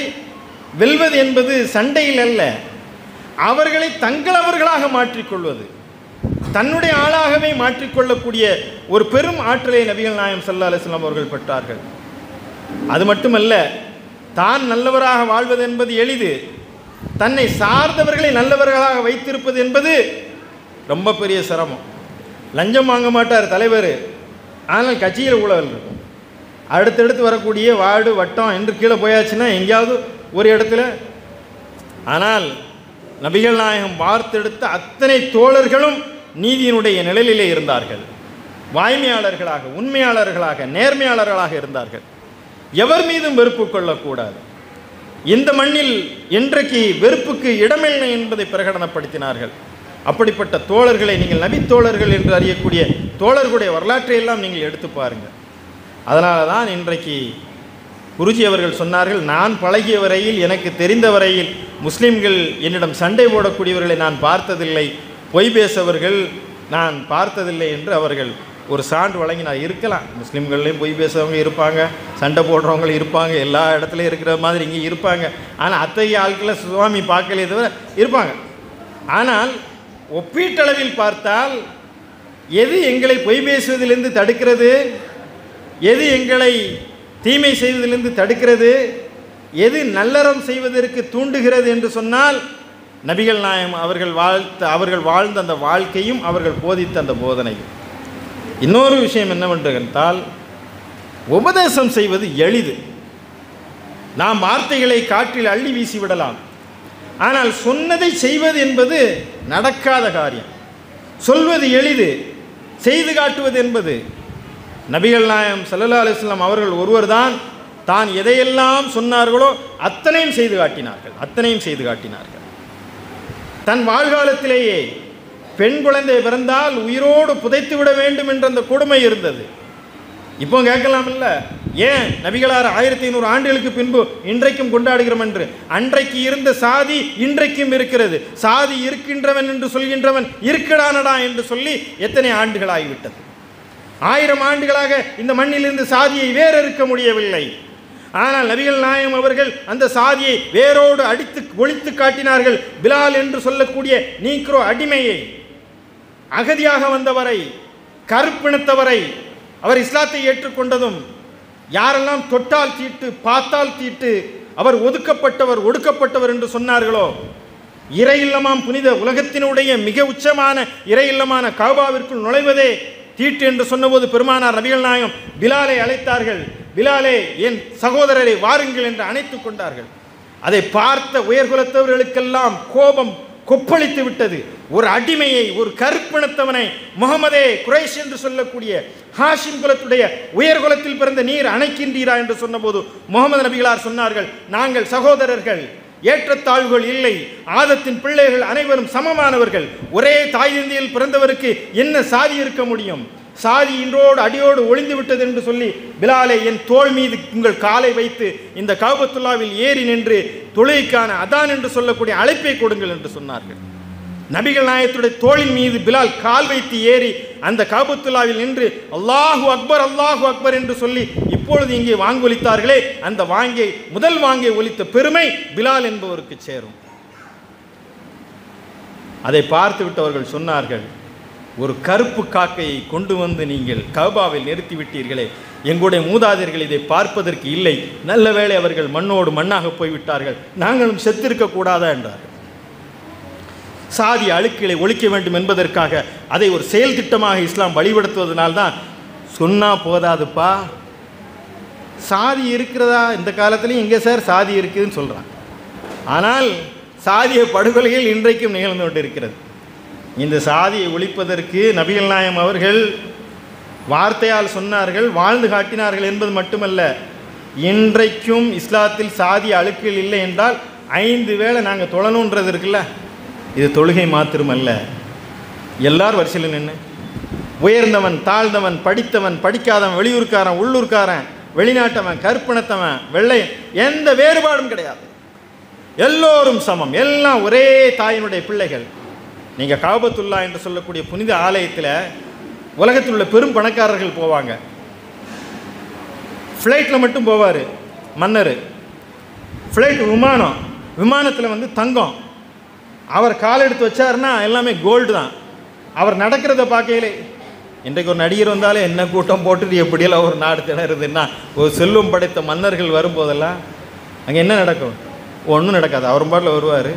வெல்வது என்பது சண்டையில் அல்ல, அவர்களை தங்களவர்களாக மாற்றிக்கொள்வது, தன்னுடைய ஆளாகவே மாற்றிக்கொள்ளக்கூடிய ஒரு பெரும் ஆற்றலை நபிகள் நாயகம் ஸல்லல்லாஹு அலைஹி வஸல்லம் அவர்கள் பெற்றார்கள். அது மட்டுமல்ல, தான் நல்லவராக வாழ்வது என்பது எளிது, தன்னை சார்ந்தவர்களை நல்லவர்களாக வைத்திருப்பது என்பது ரொம்ப பெரிய சிரமம். லஞ்சம் வாங்க மாட்டார் தலைவர், ஆனால் கட்சியில் ஊழல் இருக்கும். அடுத்தடுத்து வரக்கூடிய வார்டு வட்டம் என்று கீழே போயாச்சுன்னா எங்கேயாவது ஒரு இடத்துல. ஆனால் நபிகள் நாயகம் வார்த்தெடுத்த அத்தனை தோழர்களும் நீதியினுடைய நிழலிலே இருந்தார்கள். வாய்மையாளர்களாக, உண்மையாளர்களாக, நேர்மையாளர்களாக இருந்தார்கள். எவர் மீதும் வெறுப்பு கொள்ளக்கூடாது, இந்த மண்ணில் என்றைக்கு வெறுப்புக்கு இடமில்லை என்பதை பிரகடனப்படுத்தினார்கள். அப்படிப்பட்ட தோழர்களை நீங்கள் நபித்தோழர்கள் என்று அறியக்கூடிய தோழர்களுடைய வரலாற்றை எல்லாம் நீங்கள் எடுத்து பாருங்கள். அதனால தான் இன்றைக்கு குருஜி அவர்கள் சொன்னார்கள், நான் பழகிய வரையில் எனக்கு தெரிந்த வரையில் முஸ்லீம்கள் என்னிடம் சண்டை போடக்கூடியவர்களை நான் பார்த்ததில்லை, பொய் பேசவர்கள் நான் பார்த்ததில்லை என்று அவர்கள் ஒரு சான்று வழங்கினார். இருக்கலாம், முஸ்லீம்கள்லேயும் பொய் பேசுறவங்க இருப்பாங்க, சண்டை போடுறவங்க இருப்பாங்க, எல்லா இடத்துலையும் இருக்கிற மாதிரி இங்கே இருப்பாங்க. ஆனால் அத்தகைய ஆட்களை சுவாமி பார்க்கலையே தவிர இருப்பாங்க. ஆனால் ஒப்பீட்டளவில் பார்த்தால் எது எங்களை பொய் பேசுவதிலிருந்து தடுக்கிறது, எது எங்களை தீமை செய்வதிலிருந்து தடுக்கிறது, எது நல்லறம் செய்வதற்கு தூண்டுகிறது என்று சொன்னால் நபிகள் நாயகம் அவர்கள் வாழ்ந்த அந்த வாழ்க்கையும் அவர்கள் போதித்த அந்த போதனையும். இன்னொரு விஷயம் என்னவென்று என்றால், உபதேசம் செய்வது எளிது. நாம் வார்த்தைகளை காற்றில் அள்ளி வீசி விடலாம். ஆனால் சொன்னதை செய்வது என்பது நடக்காத காரியம். சொல்வது எளிது, செய்து காட்டுவது என்பது. நபிகள் நாயகம் ஸல்லல்லாஹு அலைஹி வஸல்லம் அவர்கள் ஒருவர் தான் எதையெல்லாம் சொன்னார்களோ அத்தனையும் செய்து காட்டினார்கள். தன் வாழ்காலத்திலேயே பெண் குழந்தை பிறந்தால் உயிரோடு புதைத்து விட வேண்டும் என்ற அந்த கொடுமை இருந்தது. இப்போ கேட்கலாம் இல்லை, ஏன் நபிகளார் 1500 ஆண்டுகளுக்கு பின்பு இன்றைக்கும் கொண்டாடுகிறோம் என்று? அன்றைக்கு இருந்த சாதி இன்றைக்கும் இருக்கிறது. சாதி இருக்கின்றவன் என்று சொல்கின்றவன் இருக்கடானடா என்று சொல்லி எத்தனை ஆண்டுகளாகிவிட்டது? 1000 ஆண்டுகளாக இந்த மண்ணிலிருந்து சாதியை வேறறுக்க முடியவில்லை. ஆனால் நபிகள் நாயகம் அவர்கள் அந்த சாதியை வேரோடு அடித்து ஒழித்து காட்டினார்கள். பிலால் என்று சொல்லக்கூடிய நீக்ரோ அடிமையை, அகதியாக வந்தவரை, கருப்பினத்தவரை அவர் இஸ்லாத்தை ஏற்றுக்கொண்டதும் யாரெல்லாம் தொட்டால் தீட்டு பார்த்தால் தீட்டு அவர் ஒடுக்கப்பட்டவர் என்று சொன்னார்களோ, இறை இல்லமாம் புனித உலகத்தினுடைய மிக உச்சமான இறை இல்லமான கஅபாவிற்குள் நுழைவதே தீட்டு என்று சொன்னபோது பெருமானார் நபிகள் நாயகம் பிலாலை அழைத்தார்கள். பிலாலே, என் சகோதரரை வாருங்கள் என்று அணைத்துக் கொண்டார்கள். அதை பார்த்த உயர்குலத்தவர்களுக்கெல்லாம் கோபம் கொப்பளித்து விட்டது. ஒரு அடிமையை, ஒரு கருப்பினத்தவனை, முகமதே குறைஷ் என்று சொல்லக்கூடிய ஹாஷிம் குலத்துடைய உயர்குலத்தில் பிறந்த நீர் அணைக்கின்றீரா என்று சொன்னபோது முகமது நபிகளார் சொன்னார்கள், நாங்கள் சகோதரர்கள், ஏற்றத்தாழ்வுகள் இல்லை, ஆதத்தின் பிள்ளைகள் அனைவரும் சமமானவர்கள். ஒரே தாய் தந்தையில் பிறந்தவருக்கு என்ன சாதி இருக்க முடியும்? சாதி இன்றோடு அடியோடு ஒளிந்து விட்டது என்று சொல்லி, பிலாலை, என் தோள் மீது உங்கள் காலை வைத்து இந்த கஅபத்துல்லாவில் ஏறி நின்று தொழுகைக்கான அதான் என்று சொல்லக்கூடிய அழைப்பை கொடுங்கள் என்று சொன்னார்கள். நபிகள் நாயகத்துடைய தோளின் மீது பிலால் கால் வைத்து ஏறி அந்த கஅபத்துல்லாவில் நின்று அல்லாஹு அக்பர் அல்லாஹு அக்பர் என்று சொல்லி இப்பொழுது இங்கே வாங்கொலித்தார்களே, அந்த முதல் வாங்கை ஒலித்த பெருமை பிலால் என்பவருக்கு சேரும். அதை பார்த்து விட்டவர்கள் சொன்னார்கள், ஒரு கருப்பு காக்கையை கொண்டு வந்து நீங்கள் கஅபாவில் நிறுத்தி விட்டீர்களே, எங்களுடைய மூதாதையர்கள் இதை பார்ப்பதற்கு இல்லை, நல்ல வேளை அவர்கள் மண்ணோடு மண்ணாக போய்விட்டார்கள், நாங்களும் செத்திருக்க கூடாதா என்றார்கள். சாதி அழுக்குகளை ஒழிக்க வேண்டும் என்பதற்காக அதை ஒரு செயல் திட்டமாக இஸ்லாம் வழிபடுத்துவதனால்தான் சொன்னா போதாதுப்பா, சாதி இருக்கிறதா இந்த காலத்திலையும் எங்கே சார் சாதி இருக்குதுன்னு சொல்கிறான். ஆனால் சாதிய படுகொலைகள் இன்றைக்கும் நிகழ்ந்து கொண்டு இருக்கிறது. இந்த சாதியை ஒழிப்பதற்கு நபிகள் நாயகம் அவர்கள் வார்த்தையால் சொன்னார்கள், வாழ்ந்து காட்டினார்கள் என்பது மட்டுமல்ல, இன்றைக்கும் இஸ்லாத்தில் சாதி அழுக்குகள் இல்லை என்றால் 5 வேளை நாங்கள் தொழணுன்றது இருக்குல்ல, இது தொழுகை மாத்திரமல்ல. எல்லாரும் வரிசையில் நின்று உயர்ந்தவன் தாழ்ந்தவன், படித்தவன் படிக்காதவன், வெளியூர்காரன் உள்ளூர்காரன், வெளிநாட்டவன் கருப்பினத்தவன் வெள்ளை, எந்த வேறுபாடும் கிடையாது, எல்லோரும் சமம், எல்லாம் ஒரே தாயினுடைய பிள்ளைகள். நீங்கள் கஅபத்துல்லா என்று சொல்லக்கூடிய புனித ஆலயத்தில் உலகத்தில் உள்ள பெரும் பணக்காரர்கள் போவாங்க. ஃப்ளைட்டில் மட்டும் போவார் மன்னர், ஃப்ளைட் விமானத்தில் வந்து தங்கம், அவர் கால் எடுத்து வச்சாருன்னா எல்லாமே கோல்டு தான். அவர் நடக்கிறத பார்க்கையிலே, இன்றைக்கு ஒரு நடிகர் வந்தாலே என்ன கூட்டம் போட்டுட்டு எப்படியெல்லாம் ஒரு நாடு திணறுதுன்னா, ஒரு செல்வம் படைத்த மன்னர்கள் வரும்போதெல்லாம் அங்கே என்ன நடக்கும்? ஒன்றும் நடக்காது. அவர் பாட்டில் வருவார்.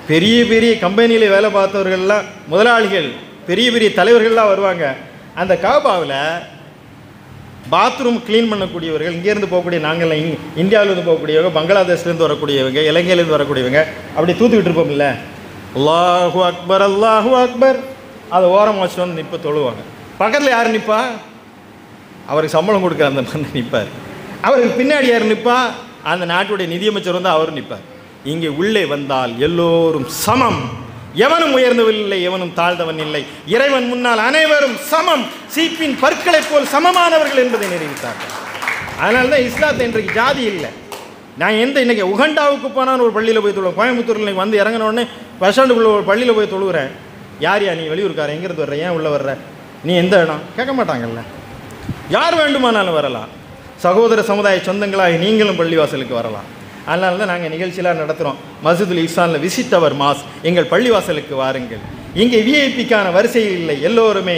பெரிய பெரிய கம்பெனியில் வேலை பார்த்தவர்கள்லாம், முதலாளிகள், பெரிய பெரிய தலைவர்கள்லாம் வருவாங்க. அந்த கஅபாவில் பாத்ரூம் க்ளீன் பண்ணக்கூடியவர்கள், இங்கேருந்து போகக்கூடிய நாங்கள்லாம் இந்தியாவிலேருந்து போகக்கூடியவங்க, பங்களாதேஷ்லேருந்து வரக்கூடியவங்க, இலங்கையிலேருந்து வரக்கூடியவங்க, அப்படி தூத்துக்கிட்டு இருப்போம்ல, அல்லாஹு அக்பர் அல்லாஹு அக்பர், அதை ஓரம் வச்சுட்டு வந்து நிற்ப தொழுவாங்க. பக்கத்தில் யார் நிற்பா? அவருக்கு சம்பளம் கொடுக்குற அந்த மன்னர் நிற்பார். அவருக்கு பின்னாடி யார் நிற்பா? அந்த நாட்டுடைய நிதியமைச்சர் வந்து அவர் நிற்பார். இங்கே உள்ளே வந்தால் எல்லோரும் சமம், எவனும் உயர்ந்தவன் இல்லை, எவனும் தாழ்ந்தவன் இல்லை, இறைவன் முன்னால் அனைவரும் சமம், சீப்பின் பற்களைப் போல் சமமானவர்கள் என்பதை நிரூபித்தார்கள். அதனால தான் இஸ்லாத்தை இன்றைக்கு ஜாதி இல்லை. நான் இன்றைக்கி உகண்டாவுக்கு போனான்னு ஒரு பள்ளியில் போய் தொழுவேன். கோயம்புத்தூரில் இன்றைக்கி வந்து இறங்கினோடனே பஸ் ஸ்டாண்டுக்குள்ளே ஒரு பள்ளியில் போய் தொழுகிறேன். யார் நீ வெளியூருக்கார, எங்கேருந்து வர்ற, ஏன் உள்ளே வர்ற, நீ எந்த இடம் கேட்க மாட்டாங்கல்ல. யார் வேண்டுமானாலும் வரலாம். சகோதர சமுதாய சொந்தங்களாக நீங்களும் பள்ளிவாசலுக்கு வரலாம். அதனால தான் நாங்கள் நிகழ்ச்சியெலாம் நடத்துகிறோம். மஸ்ஜிதுல் இஹ்சானில் விசிட் அவர் மாஸ், எங்கள் பள்ளிவாசலுக்கு வாருங்கள். இங்கே விஐபிக்கான வரிசையில் இல்லை, எல்லோருமே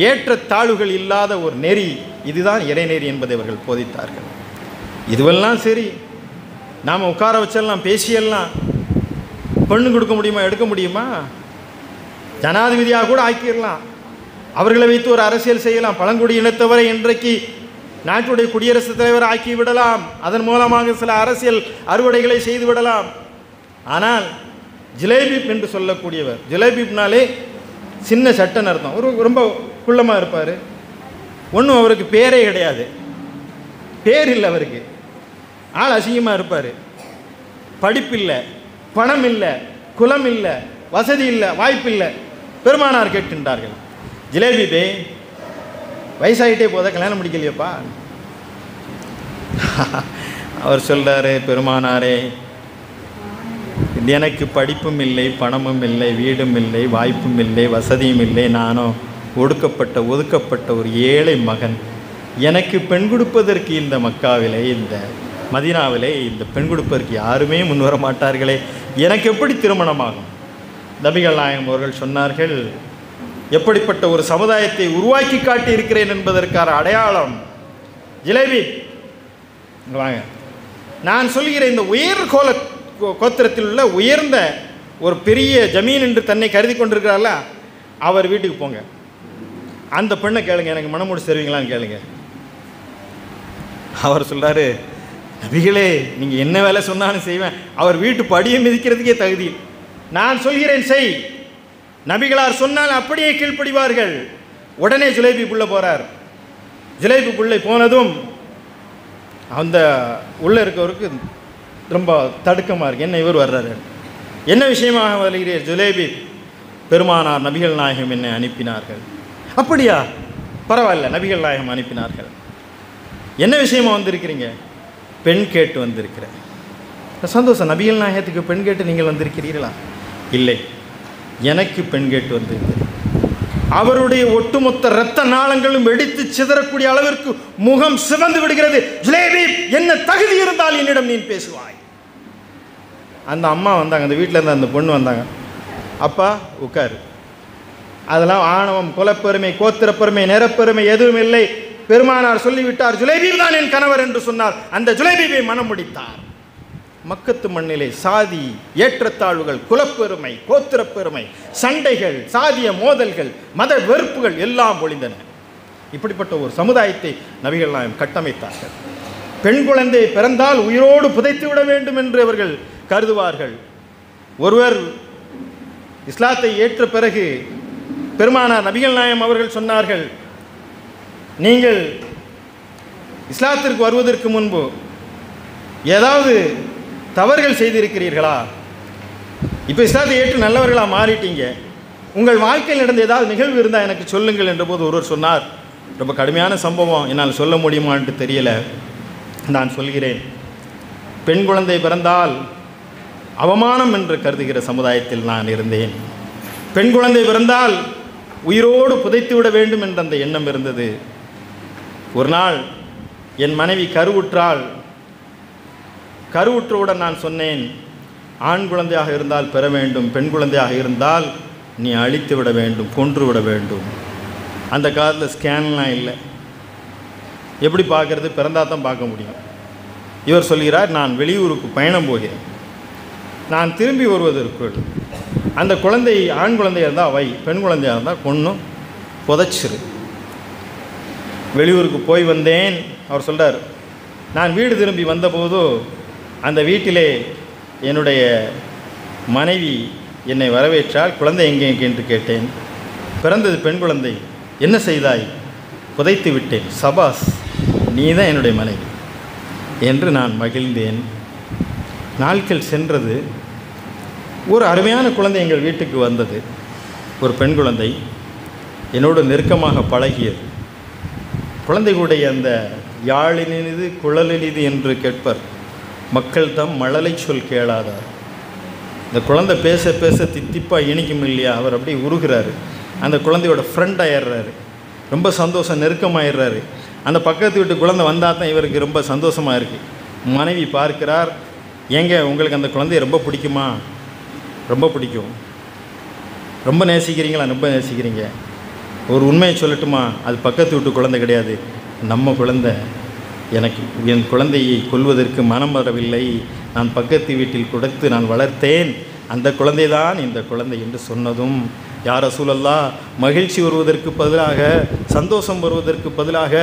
ஏற்ற தாழ்வுகள் இல்லாத ஒரு நெறி, இதுதான் இறைநெறி என்பதை அவர்கள் போதித்தார்கள். இதுவெல்லாம் சரி, நாம் உட்கார வச்செல்லாம் பேசியெல்லாம் பெண்ணு கொடுக்க முடியுமா, எடுக்க முடியுமா? ஜனாதிபதியாக கூட ஆக்கிடலாம், அவர்களை வைத்து ஒரு அரசியல் செய்யலாம். பழங்குடி இனத்தவரை இன்றைக்கு நாட்டுடைய குடியரசுத் தலைவர் ஆக்கி விடலாம், அதன் மூலமாக சில அரசியல் அறுவடைகளை செய்து விடலாம். ஆனால் ஜிலேபிப் என்று சொல்லக்கூடியவர், ஜிலேபிப்னாலே சின்ன சட்டன் அர்த்தம், ஒரு ரொம்ப குள்ளமாக இருப்பார். ஒன்றும் அவருக்கு பேரே கிடையாது, பேர் இல்லை அவருக்கு, ஆள் அசிங்கமாக இருப்பார், படிப்பில்லை, பணம் இல்லை, குலம் இல்லை, வசதி இல்லை, வாய்ப்பில்லை. பெருமானார் கேட்கின்றார்கள், ஜிலேபிபே வயசாகிட்டே போதா, கல்யாணம் முடிக்கலையப்பா? அவர் சொல்கிறாரு, பெருமானாரே எனக்கு படிப்பும் இல்லை, பணமும் இல்லை, வீடும் இல்லை, வாய்ப்பும் இல்லை, வசதியும் இல்லை, நானும் ஒதுக்கப்பட்ட ஒரு ஏழை மகன். எனக்கு பெண் கொடுப்பதற்கு இந்த மக்காவிலே, இந்த மதீனாவிலே இந்த பெண் கொடுப்பதற்கு யாருமே முன்வர மாட்டார்களே, எனக்கு எப்படி திருமணமாகும்? நபிகள் நாயகம் அவர்கள் சொன்னார்கள், எப்படிப்பட்ட ஒரு சமுதாயத்தை உருவாக்கி காட்டி இருக்கிறேன் என்பதற்கான அடையாளம் ஜிலேபி. வாங்க, நான் சொல்கிற இந்த உயர் கோத்திரத்தில் உள்ள உயர்ந்த ஒரு பெரிய ஜமீன் என்று தன்னை கருதி கொண்டிருக்கிறார்ல, அவர் வீட்டுக்கு போங்க, அந்த பெண்ணை கேளுங்க, எனக்கு மனம் முடிச்சு தருவீங்களான்னு கேளுங்க. அவர் சொல்கிறாரு, நபிகளே நீங்கள் என்ன வேலை சொன்னாலும் செய்வேன், அவர் வீட்டு படியை மிதிக்கிறதுக்கே தகுதி, நான் சொல்கிறேன் செய். நபிகளார் சொன்னால் அப்படியே கீழ்ப்படிவார்கள். உடனே ஜுலைபி புள்ள போகிறார். ஜுலைபி புள்ளை போனதும் அந்த உள்ளே இருக்கவருக்கு ரொம்ப தடுக்கமாக இருக்குது, என்ன இவர் வர்றாரு, என்ன விஷயமாக வருகிறீர்? ஜுலைபி, பெருமானார் நபிகள் நாயகம் என்னை அனுப்பினார்கள். அப்படியா, பரவாயில்ல, நபிகள் நாயகம் அனுப்பினார்கள். என்ன விஷயமா வந்திருக்கிறீங்க? பெண் கேட்டு வந்திருக்கிறேன். சந்தோஷம், நபிகள் நாயகத்துக்கு பெண் கேட்டு நீங்கள் வந்திருக்கிறீர்களா? இல்லை, எனக்கு பெண் கேட்டு வந்திருக்கிறேன். அவருடைய ஒட்டுமொத்த இரத்த நாளங்களும் வெடித்து சிதறக்கூடிய அளவிற்கு முகம் சிவந்து விடுகிறது. ஜுலேபி, என்ன தகுதி இருந்தால் என்னிடம் நீ பேசுவாய். அந்த அம்மா வந்தாங்க, அந்த வீட்டில் இருந்த அந்த பொண்ணு வந்தாங்க. அப்பா உட்காரு, அதெல்லாம் ஆணவம், குலப்பெருமை, கோத்திரப்பெருமை, நிறப்பெருமை எதுவும் இல்லை. பெருமானார் சொல்லிவிட்டார், ஜுலேபி தான் என் கணவர் என்று சொன்னார். அந்த ஜுலேபியை மனம் முடித்தார். மக்கத்து மண்ணிலே சாதி ஏற்றத்தாழ்வுகள், குலப்பெருமை, கோத்திரப்பெருமை, சண்டைகள், சாதிய மோதல்கள், மத வெறுப்புகள் எல்லாம் ஒளிந்தன. இப்படிப்பட்ட ஒரு சமுதாயத்தை நபிகள் நாயகம் கட்டமைத்தார்கள். பெண் குழந்தை பிறந்தால் உயிரோடு புதைத்து விட வேண்டும் என்று அவர்கள் கருதுவார்கள். ஒருவர் இஸ்லாத்தை ஏற்ற பிறகு பெருமானார் நபிகள் நாயகம் அவர்கள் சொன்னார்கள், நீங்கள் இஸ்லாத்திற்கு வருவதற்கு முன்பு ஏதாவது தவறுகள் செய்திருக்கிறீர்களா? இப்போ இஸ்லாத்தை ஏற்று நல்லவர்களாக மாறிட்டீங்க, உங்கள் வாழ்க்கையில் நடந்த ஏதாவது நிகழ்வு இருந்தால் எனக்கு சொல்லுங்கள் என்ற போது ஒருவர் சொன்னார், ரொம்ப கடுமையான சம்பவம், என்னால் சொல்ல முடியுமான்ட்டு தெரியலை, நான் சொல்கிறேன். பெண் குழந்தை பிறந்தால் அவமானம் என்று கருதுகிற சமுதாயத்தில் நான் இருந்தேன். பெண் குழந்தை பிறந்தால் உயிரோடு புதைத்து விட வேண்டும் என்ற அந்த எண்ணம் இருந்தது. ஒரு நாள் என் மனைவி கருவுற்றவுடன் நான் சொன்னேன், ஆண் குழந்தையாக இருந்தால் பெற வேண்டும், பெண் குழந்தையாக இருந்தால் நீ அழித்து விட வேண்டும், கொன்று விட வேண்டும். அந்த காலத்தில் ஸ்கேன்லாம் இல்லை, எப்படி பார்க்கறது, பிறந்தால் தான் பார்க்க முடியும். இவர் சொல்கிறார், நான் வெளியூருக்கு பயணம் போகிறேன், நான் திரும்பி வருவதற்குள் அந்த குழந்தை ஆண் குழந்தையாக இருந்தால் வை, பெண் குழந்தையாக இருந்தால் கொன்னும் புதைச்சிரு. வெளியூருக்கு போய் வந்தேன். அவர் சொல்கிறார், நான் வீடு திரும்பி வந்தபோது அந்த வீட்டிலே என்னுடைய மனைவி என்னை வரவேற்றால், குழந்தை எங்கே என்று கேட்டேன். பிறந்தது பெண் குழந்தை. என்ன செய்தாய்? புதைத்து விட்டேன். சபாஸ், நீ தான் என்னுடைய மனைவி. என்று நான் மகிழ்ந்தேன். நாட்கள் சென்றது. ஒரு அருமையான குழந்தை எங்கள் வீட்டுக்கு வந்தது. ஒரு பெண் குழந்தை என்னோடு நெருக்கமாக பழகியது. குழந்தைகளுடைய அந்த யாழினிது குழலினிது என்று கேட்பர், மக்கள் தம் மழலை சொல் கேளாதார். இந்த குழந்தை பேச பேச தித்திப்பாக இனிக்கும் இல்லையா, அவர் அப்படியே உருகிறாரு. அந்த குழந்தையோட ஃப்ரெண்ட் ஆயிடுறாரு, ரொம்ப சந்தோஷம், நெருக்கமாயிடுறாரு. அந்த பக்கத்து வீட்டு குழந்தை வந்தால் தான் இவருக்கு ரொம்ப சந்தோஷமாக இருக்குது. மனைவி பார்க்கிறார், ஏங்க உங்களுக்கு அந்த குழந்தைய ரொம்ப பிடிக்குமா? ரொம்ப பிடிக்கும். ரொம்ப நேசிக்கிறீங்களா? ரொம்ப நேசிக்கிறீங்க. ஒரு உண்மையை சொல்லட்டுமா? அது பக்கத்து வீட்டு குழந்தை கிடையாது, நம்ம குழந்தை. எனக்கு என் குழந்தையை கொல்வதற்கு மனம் வரவில்லை. நான் பக்கத்து வீட்டில் கொடுத்து நான் வளர்த்தேன். அந்த குழந்தை தான் இந்த குழந்தை என்று சொன்னதும், யா ரசூலல்லாஹ், மகிழ்ச்சி வருவதற்கு பதிலாக, சந்தோஷம் வருவதற்கு பதிலாக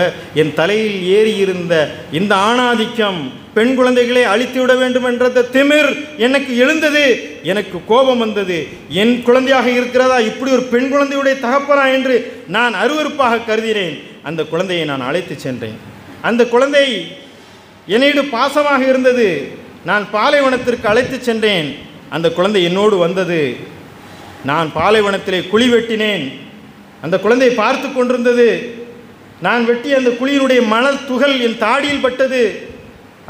என் தலையில் ஏறி இருந்த இந்த ஆணாதிக்கம், பெண் குழந்தைகளை அழித்துவிட வேண்டும் என்ற திமிர் எனக்கு எழுந்தது. எனக்கு கோபம் வந்தது. என் குழந்தையாக இருக்கிறதா இப்படி ஒரு பெண் குழந்தையுடைய தகப்பனா என்று நான் அருவருப்பாக கருதினேன். அந்த குழந்தையை நான் அழைத்து சென்றேன். அந்த குழந்தை என்னையோடு பாசமாக இருந்தது. நான் பாலைவனத்திற்கு அழைத்து சென்றேன். அந்த குழந்தை என்னோடு வந்தது. நான் பாலைவனத்திலே குழி வெட்டினேன். அந்த குழந்தையை பார்த்து கொண்டிருந்தது. நான் வெட்டிய அந்த குழியினுடைய மணல் துகள் என் தாடியில் பட்டது.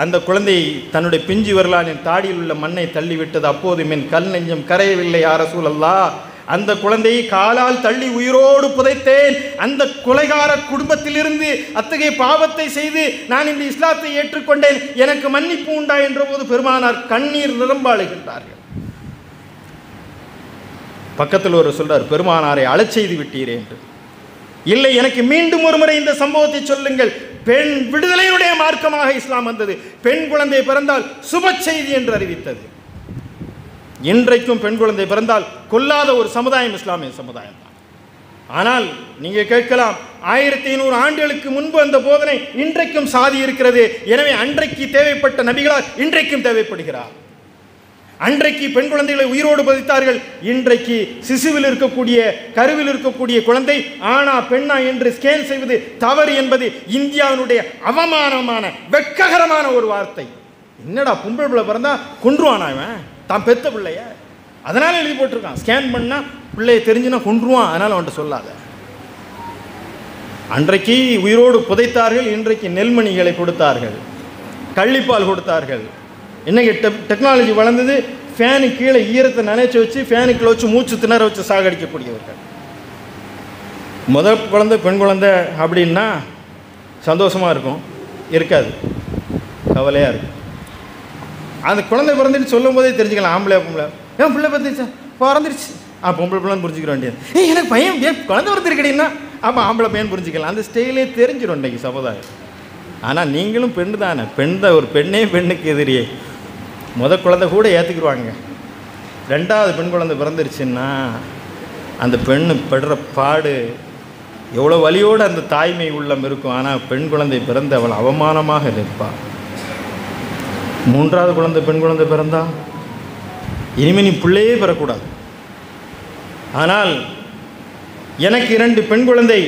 அந்த குழந்தை தன்னுடைய பிஞ்சு வரலான் என் தாடியில் உள்ள மண்ணை தள்ளிவிட்டது. அப்போதும் என் கல் நெஞ்சம் கரையவில்லை. யா ரசூலல்லாஹ், அந்த குழந்தையை காலால் தள்ளி உயிரோடு புதைத்தேன். அந்த கொலைகார குடும்பத்திலிருந்து அத்தகைய பாவத்தை செய்து நான் இந்த இஸ்லாத்தை ஏற்றுக்கொண்டேன், எனக்கு மன்னிப்பு உண்டா என்ற போது பெருமானார் கண்ணீர் நிரம்ப அழுகின்றார்கள். பக்கத்தில் ஒரு சொல்றார், பெருமானாரை அழச் செய்து விட்டீரே என்று. இல்லை, எனக்கு மீண்டும் ஒரு முறை இந்த சம்பவத்தை சொல்லுங்கள். பெண் விடுதலையுடைய மார்க்கமாக இஸ்லாம் வந்தது. பெண் குழந்தை பிறந்தால் சுப செய்தி என்று அறிவித்தது. இன்றைக்கும் பெண் குழந்தை பிறந்தால் கொல்லாத ஒரு சமுதாயம் இஸ்லாமிய சமுதாயம் தான். ஆனால் நீங்கள் கேட்கலாம், 1500 ஆண்டுகளுக்கு முன்பு அந்த போதனை இன்றைக்கும் சாதி இருக்கிறது. எனவே அன்றைக்கு தேவைப்பட்ட நபிகளால் இன்றைக்கும் தேவைப்படுகிறார். அன்றைக்கு பெண் குழந்தைகளை உயிரோடு பதித்தார்கள். இன்றைக்கு சிசுவில் இருக்கக்கூடிய, கருவில் இருக்கக்கூடிய குழந்தை ஆனா பெண்ணா என்று ஸ்கேன் செய்வது தவறு என்பது இந்தியாவினுடைய அவமானமான, வெட்ககரமான ஒரு வார்த்தை. என்னடா பொம்பளை பிள்ளை பிறந்தா கொன்றுவானா இவன் தான் பெத்த பிள்ளைய? அதனால எழுதி போட்டிருக்கான், ஸ்கேன் பண்ணா பிள்ளைய தெரிஞ்சுனா கொன்றுவான், அதனால அவன்கிட்ட சொல்லாத. அன்றைக்கு உயிரோடு புதைத்தார்கள். இன்றைக்கு நெல்மணிகளை கொடுத்தார்கள், கள்ளிப்பால் கொடுத்தார்கள். இன்னைக்கு டெக்னாலஜி வளர்ந்தது. ஃபேனு கீழே ஈரத்தை நினைச்சு வச்சு ஃபேனுக்குள்ள வச்சு மூச்சு திணற வச்சு சாகடிக்கக்கூடியவர்கள். முதல் குழந்தை பெண் குழந்தை அப்படின்னா சந்தோஷமாக இருக்கும், இருக்காது, கவலையாக இருக்கும். அந்த குழந்தை பிறந்துட்டு சொல்லும் போதே தெரிஞ்சுக்கலாம், ஆம்பளை பொம்பளை. ஏன் பிள்ளை பார்த்துச்சா பிறந்துருச்சு, பொம்பளை பிள்ளைன்னு புரிஞ்சுக்கிற வேண்டியது. எனக்கு பையன் குழந்தை பிறந்திருக்கீங்கன்னா அப்போ ஆம்பளை பையன் புரிஞ்சுக்கலாம். அந்த ஸ்டைலே தெரிஞ்சிடும் இன்றைக்கி சமுதாயம். ஆனால் நீங்களும் பெண்ணு தானே, பெண் தான், ஒரு பெண்ணே பெண்ணுக்கு எதிரியே. முதல் குழந்தை கூட ஏற்றுக்குருவாங்க. ரெண்டாவது பெண் குழந்தை பிறந்துருச்சுன்னா அந்த பெண்ணு படுற பாடு எவ்வளோ வலியோடு அந்த தாய்மை உள்ளம் இருக்கும். ஆனால் பெண் குழந்தை பிறந்து அவள் அவமானமாக நிற்பாள். மூன்றாவது குழந்தை பெண் குழந்தை பிறந்தா இனிமேல் நீ பிள்ளையே பெறக்கூடாது. ஆனால் எனக்கு 2 பெண் குழந்தை,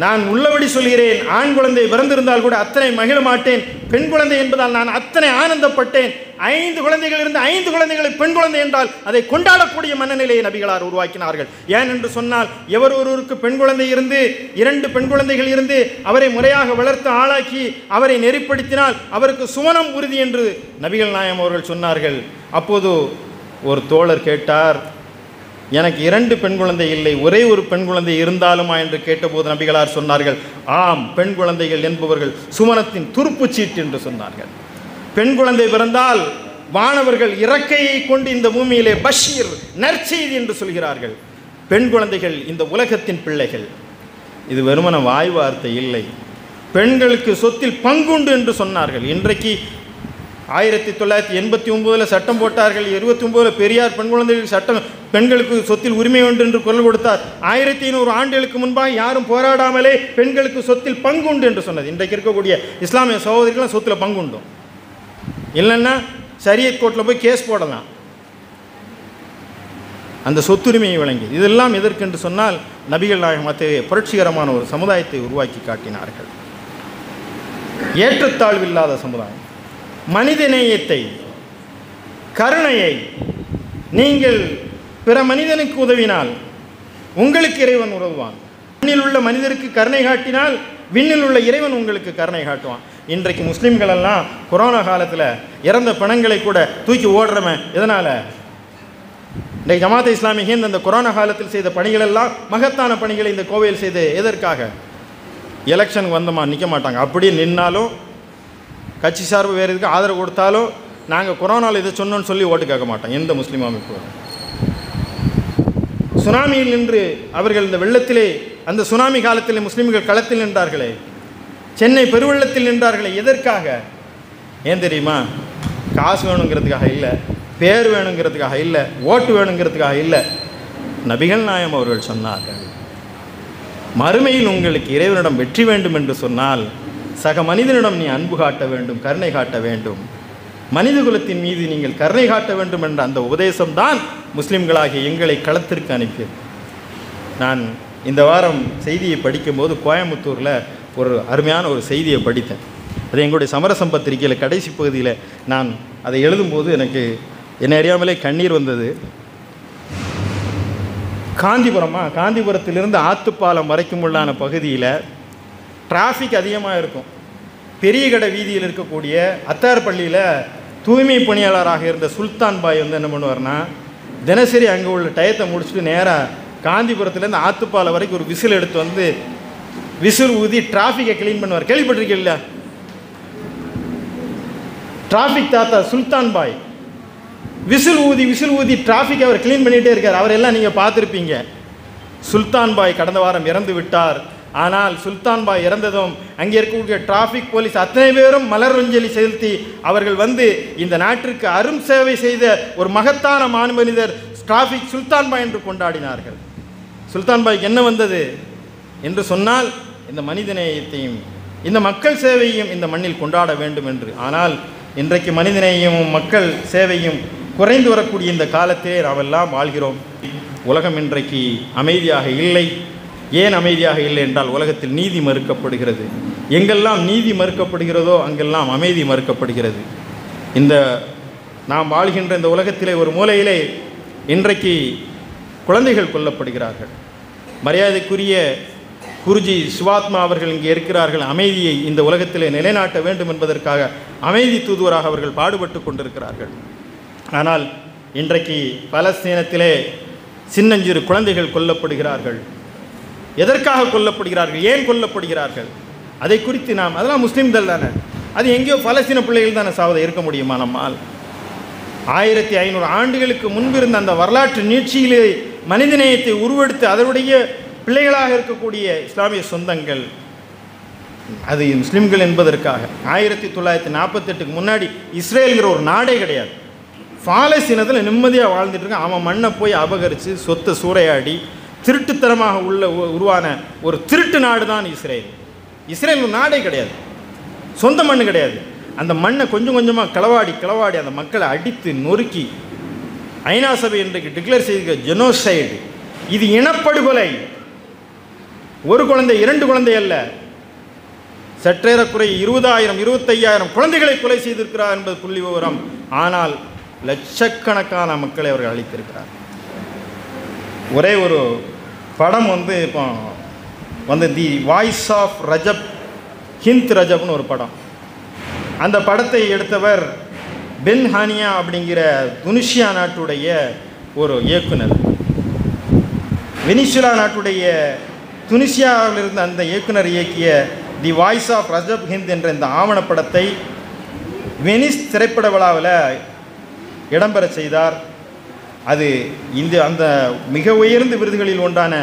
நான் உள்ளபடி சொல்கிறேன், ஆண் குழந்தை பிறந்திருந்தால் கூட அத்தனை மகிழ மாட்டேன். பெண் குழந்தை என்பதால் நான் அத்தனை ஆனந்தப்பட்டேன். 5 குழந்தைகள் இருந்து 5 குழந்தைகளை பெண் குழந்தை என்றால் அதை கொண்டாடக்கூடிய மனநிலையை நபிகளார் உருவாக்கினார்கள். ஏன் என்று சொன்னால், எவர் ஒருவருக்கு பெண் குழந்தை இருந்து 2 பெண் குழந்தைகள் இருந்து அவரை முறையாக வளர்த்து ஆளாக்கி அவரை நெறிப்படுத்தினால் அவருக்கு சுவனம் உறுதி என்று நபிகள் நாயகம் அவர்கள் சொன்னார்கள். அப்போது ஒரு தோழர் கேட்டார், எனக்கு 2 பெண் குழந்தை இல்லை, ஒரே ஒரு பெண் குழந்தை இருந்தாலுமா என்று கேட்டபோது நபிகளார் சொன்னார்கள், ஆம், பெண் குழந்தைகள் என்பவர்கள் சுமனத்தின் துருப்புச் சீட்டு என்று சொன்னார்கள். பெண் குழந்தை பிறந்தால் வானவர்கள் இறக்கையை கொண்டு இந்த பூமியிலே பஷீர், நற்செய்தி என்று சொல்கிறார்கள். பெண் குழந்தைகள் இந்த உலகத்தின் பிள்ளைகள். இது வெறுமன வாய் வார்த்தை இல்லை. பெண்களுக்கு சொத்தில் பங்குண்டு என்று சொன்னார்கள். இன்றைக்கு 1989 சட்டம் போட்டார்கள். 29 பெரியார் பெண் குழந்தைகள் சட்டம், பெண்களுக்கு சொத்தில் உரிமை உண்டு என்று குரல் கொடுத்தார். 1500 ஆண்டுகளுக்கு முன்பாக யாரும் போராடாமலே பெண்களுக்கு சொத்தில் பங்கு உண்டு என்று சொன்னது. இன்றைக்கு இருக்கக்கூடிய இஸ்லாமிய சகோதரிகள் சொத்தில் பங்கு உண்டும். இல்லைன்னா ஷரியத் கோர்ட்டில் போய் கேஸ் போடலாம், அந்த சொத்துரிமையை வழங்கி. இதெல்லாம் எதற்கென்று சொன்னால், நபிகள் நாயகம் அத்தகைய புரட்சிகரமான ஒரு சமுதாயத்தை உருவாக்கி காட்டினார்கள். ஏற்றத்தாழ்வில்லாத சமுதாயம். மனிதநேயத்தை, கருணையை நீங்கள் பிற மனிதனுக்கு உதவினால் உங்களுக்கு இறைவன் உதவுவான். விண்ணில் உள்ள மனிதருக்கு கருணை காட்டினால் விண்ணில் உள்ள இறைவன் உங்களுக்கு கருணை காட்டுவான். இன்றைக்கு முஸ்லீம்கள் எல்லாம் கொரோனா காலத்தில் இறந்த பிணங்களை கூட தூக்கி ஓடுறவன் எதனால்? இன்றைக்கு ஜமாத் இஸ்லாமி ஹிந்த் அந்த கொரோனா காலத்தில் செய்த பணிகள் எல்லாம் மகத்தான பணிகளை இந்த கோவையில் செய்து எதற்காக? எலெக்ஷனுக்கு வந்தோமா நிற்க மாட்டாங்க. அப்படியே நின்னாலும் கட்சி சார்பு வேறு எதுக்கு ஆதரவு கொடுத்தாலும் நாங்கள் கொரோனாவில் இதை சொன்னோன்னு சொல்லி ஓட்டு கேட்க மாட்டோம் எந்த முஸ்லீம் அமைப்பு. சுனாமியில் நின்று அவர்கள் இந்த வெள்ளத்திலே, அந்த சுனாமி காலத்தில் முஸ்லீம்கள் களத்தில் நின்றார்களே, சென்னை பெருவெள்ளத்தில் நின்றார்களே, எதற்காக? ஏன் தெரியுமா? காசு வேணுங்கிறதுக்காக இல்லை, பேர் வேணுங்கிறதுக்காக இல்லை, ஓட்டு வேணுங்கிறதுக்காக இல்லை. நபிகள் நாயம் அவர்கள் சொன்னார்கள், மறுமையில் உங்களுக்கு இறைவனிடம் வெற்றி வேண்டும் என்று சொன்னால் சக மனிதனிடம் நீ அன்பு காட்ட வேண்டும், கருணை காட்ட வேண்டும், மனித குலத்தின் மீது நீங்கள் கருணை காட்ட வேண்டும் என்ற அந்த உபதேசம்தான் முஸ்லிம்களாகிய எங்களை களத்திற்கு அனுப்பியது. நான் இந்த வாரம் செய்தியை படிக்கும்போது கோயம்புத்தூரில் ஒரு அருமையான ஒரு செய்தியை படித்தேன். அது எங்களுடைய சமரசம் பத்திரிகையில் கடைசி பகுதியில் நான் அதை எழுதும்போது எனக்கு என்னை அறியாமலே கண்ணீர் வந்தது. காந்திபுரத்திலிருந்து ஆத்துப்பாலம் வரைக்கும் உள்ளான பகுதியில் டிராஃபிக் அதிகமாக இருக்கும். பெரிய கடை வீதியில் இருக்கக்கூடிய அத்தார்பள்ளியில் தூய்மை பணியாளராக இருந்த சுல்தான் பாய் வந்து என்ன பண்ணுவார்னா, தினசரி அங்கே உள்ள டயத்தை முடிச்சுட்டு நேராக காந்திபுரத்துலேருந்து ஆத்துப்பாலம் வரைக்கும் ஒரு விசில் எடுத்து வந்து விசில் ஊதி டிராஃபிக்கை க்ளீன் பண்ணுவார். கேள்விப்பட்டிருக்கீங்களா? டிராஃபிக் தாத்தா சுல்தான் பாய் விசில் ஊதி டிராஃபிக் அவர் க்ளீன் பண்ணிகிட்டே இருக்கார். அவரெல்லாம் நீங்கள் பார்த்துருப்பீங்க. சுல்தான் பாய் கடந்த வாரம் இறந்து விட்டார். ஆனால் சுல்தான் பாய் இறந்ததும் அங்கே இருக்கக்கூடிய டிராஃபிக் போலீஸ் அத்தனை பேரும் மலரஞ்சலி செலுத்தி அவர்கள் வந்து இந்த நாட்டிற்கு அரும் சேவை செய்த ஒரு மகத்தான மாண்புமனிதர் டிராஃபிக் சுல்தான் பாய் என்று கொண்டாடினார்கள். சுல்தான் பாய்க்கு என்ன வந்தது என்று சொன்னால், இந்த மனிதநேயத்தையும் இந்த மக்கள் சேவையும் இந்த மண்ணில் கொண்டாட வேண்டும் என்று. ஆனால் இன்றைக்கு மனிதநேயமும் மக்கள் சேவையும் குறைந்து வரக்கூடிய இந்த காலத்திலே நாமெல்லாம் வாழ்கிறோம். உலகம் இன்றைக்கு அமைதியாக இல்லை. ஏன் அமைதியாக இல்லை என்றால், உலகத்தில் நீதி மறுக்கப்படுகிறது. எங்கெல்லாம் நீதி மறுக்கப்படுகிறதோ அங்கெல்லாம் அமைதி மறுக்கப்படுகிறது. இந்த நாம் வாழ்கின்ற இந்த உலகத்திலே ஒரு மூலையிலே இன்றைக்கு குழந்தைகள் கொல்லப்படுகிறார்கள். மரியாதைக்குரிய குருஜி சிவாத்மா அவர்கள் இங்கே இருக்கிறார்கள். அமைதியை இந்த உலகத்திலே நிலைநாட்ட வேண்டும் என்பதற்காக அமைதி தூதுவராக அவர்கள் பாடுபட்டு கொண்டிருக்கிறார்கள். ஆனால் இன்றைக்கு பலஸ்தீனத்திலே சின்னஞ்சிறு குழந்தைகள் கொல்லப்படுகிறார்கள். எதற்காக கொல்லப்படுகிறார்கள்? ஏன் கொல்லப்படுகிறார்கள்? அதை குறித்து நாம், அதெல்லாம் முஸ்லீம்கள் தானே, அது எங்கேயோ பலஸ்தீன பிள்ளைகள் தானே சாவதை இருக்க முடியுமா நம்மால்? 1500 ஆண்டுகளுக்கு முன்பிருந்த அந்த வரலாற்று நீட்சியிலே மனிதநேயத்தை உருவெடுத்து அதனுடைய பிள்ளைகளாக இருக்கக்கூடிய இஸ்லாமிய சொந்தங்கள், அது முஸ்லீம்கள் என்பதற்காக 1948க்கு முன்னாடி இஸ்ரேலுங்கிற ஒரு நாடே கிடையாது. பாலஸ்தீனத்தில் நிம்மதியாக வாழ்ந்துட்டு இருக்கான். அவன் மண்ணை போய் அபகரித்து சொத்தை சூறையாடி திருட்டுத்தனமாக உருவான ஒரு திருட்டு நாடு தான் இஸ்ரேல். இஸ்ரேல் ஒரு நாடே கிடையாது, சொந்த மண்ணு கிடையாது. அந்த மண்ணை கொஞ்சம் கொஞ்சமாக களவாடி அந்த மக்களை அடித்து நொறுக்கி ஐநா சபை இன்றைக்கு டிக்ளேர் செய்த ஜெனோசைடு. இது இனப்படுகொலை. ஒரு குழந்தை 2 குழந்தை அல்ல, சற்றேறக்குறை 20,000 25,000 குழந்தைகளை கொலை செய்திருக்கிறார் என்பது புள்ளி விவரம். ஆனால் லட்சக்கணக்கான மக்களை அவர்கள் அளித்திருக்கிறார். ஒரே ஒரு படம் வந்து இப்போ வந்து the voice of Rajab, Hind ரஜப்னு ஒரு படம். அந்த படத்தை எடுத்தவர் பென் ஹானியா அப்படிங்கிற துனிஷியா நாட்டுடைய ஒரு இயக்குனர். வெனிசுலா நாட்டுடைய துனிசியாவில் இருந்த அந்த இயக்குனர் இயக்கிய the voice of Rajab Hind என்ற இந்த ஆவணப்படத்தை வெனிஸ் திரைப்பட விழாவில் இடம்பெற செய்தார். அது அந்த மிக உயர்ந்த விருதுகளில் ஒன்றான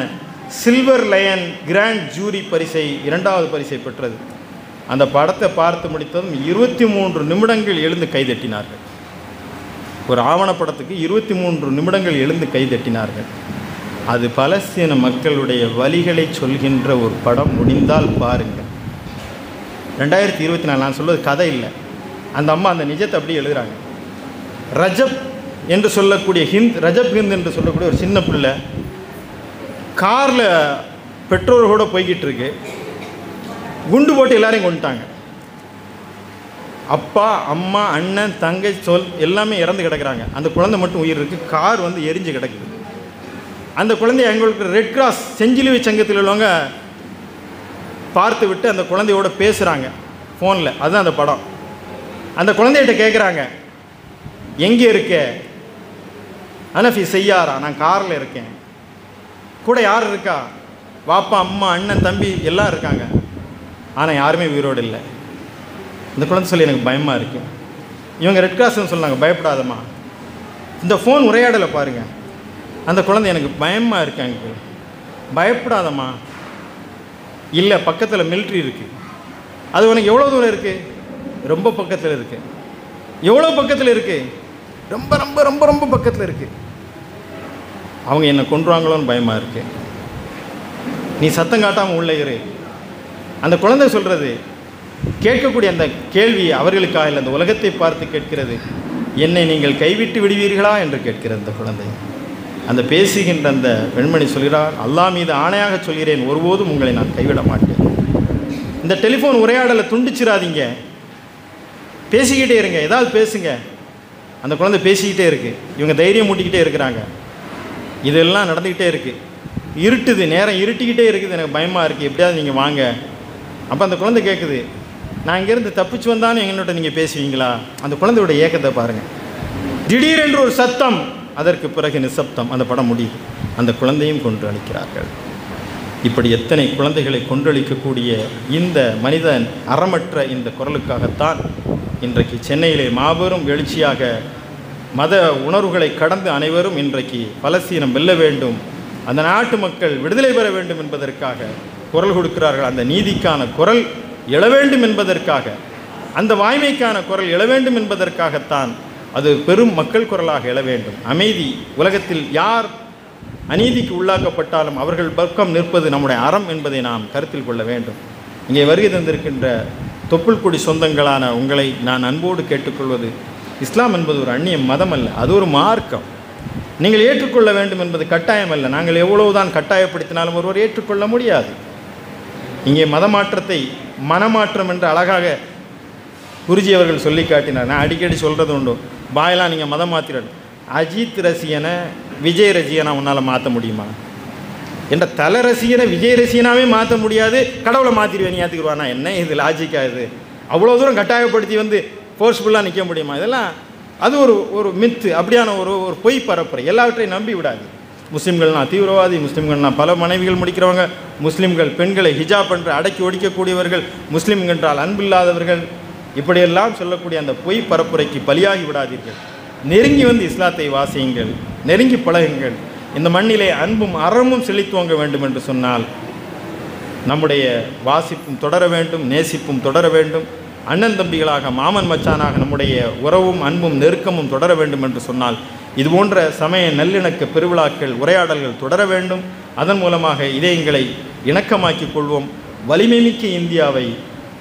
சில்வர் லயன் கிராண்ட் ஜூரி பரிசை 2வது பரிசை பெற்றது. அந்த படத்தை பார்த்து முடித்ததும் 23 நிமிடங்கள் எழுந்து கைதட்டினார்கள். ஒரு ஆவணப்படத்துக்கு 23 நிமிடங்கள் எழுந்து கைதட்டினார்கள். அது பலஸ்தீன மக்களுடைய வலிகளை சொல்கின்ற ஒரு படம். முடிந்தால் பாருங்கள். 2024 நான் சொல்வது கதை இல்லை. அந்த அம்மா அந்த நிஜத்தை அப்படியே எழுதுகிறாங்க. ரஜப் என்று சொல்லக்கூடிய ரஜப் ஹிந்த் என்று சொல்லக்கூடிய ஒரு சின்ன பிள்ளை காரில் பெற்றோர்களோடு போய்கிட்டு இருக்கு. குண்டு போட்டு எல்லாரையும் கொண்டுட்டாங்க. அப்பா, அம்மா, அண்ணன், தங்கை எல்லாமே இறந்து கிடக்கிறாங்க. அந்த குழந்தை மட்டும் உயிர் இருக்குது. கார் வந்து எரிஞ்சு கிடக்குது. அந்த குழந்தைய எங்களுக்கு ரெட் கிராஸ் செஞ்சிலுவை சங்கத்தில் உள்ளவங்க பார்த்து விட்டு அந்த குழந்தையோட பேசுகிறாங்க ஃபோனில். அதுதான் அந்த படம். அந்த குழந்தைகிட்ட கேட்குறாங்க, எங்கே இருக்க? அனஃபி செய்யாரா, நான் காரில் இருக்கேன். கூட யார் இருக்கா? வாப்பா, அம்மா, அண்ணன், தம்பி எல்லாம் இருக்காங்க. ஆனால் யாருமே உயிரோடு இல்லை. இந்த குழந்தை சொல்லி எனக்கு பயமாக இருக்குது. இவங்க ரெட் கிராஸ்ன்னு சொன்னாங்க, பயப்படாதம்மா. இந்த ஃபோன் உரையாடலை பாருங்கள். அந்த குழந்தை எனக்கு பயமாக இருக்காங்க. பயப்படாதம்மா. இல்லை, பக்கத்தில் மிலிட்ரி இருக்குது. அது உனக்கு எவ்வளோ தூரம் இருக்குது? ரொம்ப பக்கத்தில் இருக்குது. எவ்வளோ பக்கத்தில் இருக்குது? ரொம்ப ரொம்ப ரொம்ப ரொம்ப பக்கத்தில் இருக்குது. அவங்க என்னை கொன்றுவாங்களோன்னு பயமாக இருக்குது. நீ சத்தம் காட்டாமல் உள்ளே இரு. அந்த குழந்தை சொல்கிறது, கேட்கக்கூடிய அந்த கேள்வி அவர்களுக்காக இல்லை, அந்த உலகத்தை பார்த்து கேட்கிறது. என்னை நீங்கள் கைவிட்டு விடுவீர்களா என்று கேட்கிறது அந்த குழந்தை. அந்த பேசுகின்ற அந்த பெண்மணி சொல்கிறார், அல்லாஹ் மீது ஆணையாக சொல்கிறேன், ஒருபோதும் உங்களை நான் கைவிட மாட்டேன். இந்த டெலிஃபோன் உரையாடலை துண்டிச்சிடாதீங்க, பேசிக்கிட்டே இருங்க, ஏதாவது பேசுங்க. அந்த குழந்தை பேசிக்கிட்டே இருக்குது. இவங்க தைரியம் மூட்டிக்கிட்டே இருக்கிறாங்க. இதெல்லாம் நடந்துக்கிட்டே இருக்குது. இருட்டுது, நேரம் இருட்டிக்கிட்டே இருக்குது. எனக்கு பயமாக இருக்குது, எப்படியாவது நீங்கள் வாங்க. அப்போ அந்த குழந்தை கேட்குது, நான் இங்கேருந்து தப்பிச்சு வந்தாலும் எங்கள்கிட்ட நீங்கள் பேசுவீங்களா? அந்த குழந்தையோட ஏக்கத்தை பாருங்கள். திடீரென்று ஒரு சத்தம், அதற்கு பிறகு நிசப்தம். அந்த படம் முடியுது. அந்த குழந்தையும் கொன்று அளிக்கிறார்கள். இப்படி எத்தனை குழந்தைகளை கொன்றளிக்கக்கூடிய இந்த மனிதன் அறமற்ற இந்த குரலுக்காகத்தான் இன்றைக்கு சென்னையிலே மாபெரும் எழுச்சியாக மத உணர்வுகளை கடந்து அனைவரும் இன்றைக்கு பலஸ்தீனம் வெல்ல வேண்டும், அந்த நாட்டு மக்கள் விடுதலை பெற வேண்டும் என்பதற்காக குரல் கொடுக்கிறார்கள். அந்த நீதிக்கான குரல் எழ வேண்டும் என்பதற்காக, அந்த வாய்மைக்கான குரல் எழ வேண்டும் என்பதற்காகத்தான் அது பெரும் மக்கள் குரலாக எழ வேண்டும். அமைதி, உலகத்தில் யார் அநீதிக்கு உள்ளாக்கப்பட்டாலும் அவர்கள் பக்கம் நிற்பது நம்முடைய அறம் என்பதை நாம் கருத்தில் கொள்ள வேண்டும். இங்கே வருகை தந்திருக்கின்ற தொப்புள் கொடி சொந்தங்களான உங்களை நான் அன்போடு கேட்டுக்கொள்வது, இஸ்லாம் என்பது ஒரு அந்நிய மதம் அல்ல, அது ஒரு மார்க்கம். நீங்கள் ஏற்றுக்கொள்ள வேண்டும் என்பது கட்டாயம் அல்ல. நாங்கள் எவ்வளவுதான் கட்டாயப்படுத்தினாலும் ஒருவர் ஏற்றுக்கொள்ள முடியாது. இங்கே மதமாற்றத்தை மனமாற்றம் என்று அழகாக குருஜி அவர்கள் சொல்லி காட்டினார். நான் அடிக்கடி சொல்கிறது உண்டு, பாயெல்லாம் நீங்கள் மதம் மாற்றிடணும். அஜித் ரசிகனை விஜய் ரசிகனை உன்னால் மாற்ற முடியுமா? என்ற தலை ரசிகனை விஜய் ரசிகனாவே மாற்ற முடியாது, கடவுளை மாற்றிடுவேன் நீ ஏற்றுக்குருவானா? என்ன இது லாஜிக்கா? இது அவ்வளோ தூரம் கட்டாயப்படுத்தி வந்து ஃபோர்ஸ்ஃபுல்லாக நிற்க முடியுமா? இதெல்லாம் அது ஒரு மித்து, அப்படியான ஒரு பொய் பரப்புரை. எல்லாவற்றையும் நம்பி விடாது. முஸ்லீம்கள்னா தீவிரவாதி, முஸ்லீம்கள்னா பல மனைவிகள் முடிக்கிறவங்க, முஸ்லீம்கள் பெண்களை ஹிஜாப் என்று அடக்கி ஒடிக்கக்கூடியவர்கள், முஸ்லீம் என்றால் அன்பில்லாதவர்கள், இப்படியெல்லாம் சொல்லக்கூடிய அந்த பொய் பரப்புரைக்கு பலியாகி விடாதீர்கள். நெருங்கி வந்து இஸ்லாத்தை வாசியுங்கள், நெருங்கி பழகுங்கள். இந்த மண்ணிலே அன்பும் அறமும் செழித்துவங்க வேண்டும் என்று சொன்னால் நம்முடைய வாசிப்பும் தொடர வேண்டும், நேசிப்பும் தொடர வேண்டும். அண்ணன் தம்பிகளாக, மாமன் மச்சானாக நம்முடைய உறவும் அன்பும் நெருக்கமும் தொடர வேண்டும் என்று சொன்னால் இதுபோன்ற சமய நல்லிணக்க பெருவிழாக்கள், உரையாடல்கள் தொடர வேண்டும். அதன் மூலமாக இதயங்களை இணக்கமாக்கிக் கொள்வோம். வலிமைமிக்க இந்தியாவை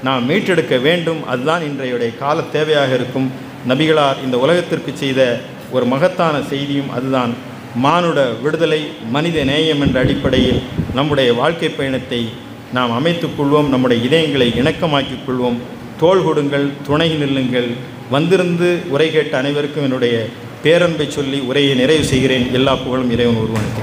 நாம் மீட்டெடுக்க வேண்டும். அதுதான் இன்றைய கால தேவையாக இருக்கும். நபிகளார் இந்த உலகத்திற்கு செய்த ஒரு மகத்தான செய்தியும் அதுதான். மானுட விடுதலை, மனித நேயம் என்ற அடிப்படையில் நம்முடைய வாழ்க்கை பயணத்தை நாம் அமைத்துக் கொள்வோம். நம்முடைய இதயங்களை இணக்கமாக்கிக் கொள்வோம். தோள் கொடுங்கள், துணை நில்லுங்கள். வந்திருந்து உரை கேட்ட அனைவருக்கும் என்னுடைய பேரன்பை சொல்லி உரையை நிறைவு செய்கிறேன். எல்லா புகழும் இறைவன் ஒருவனுக்கு.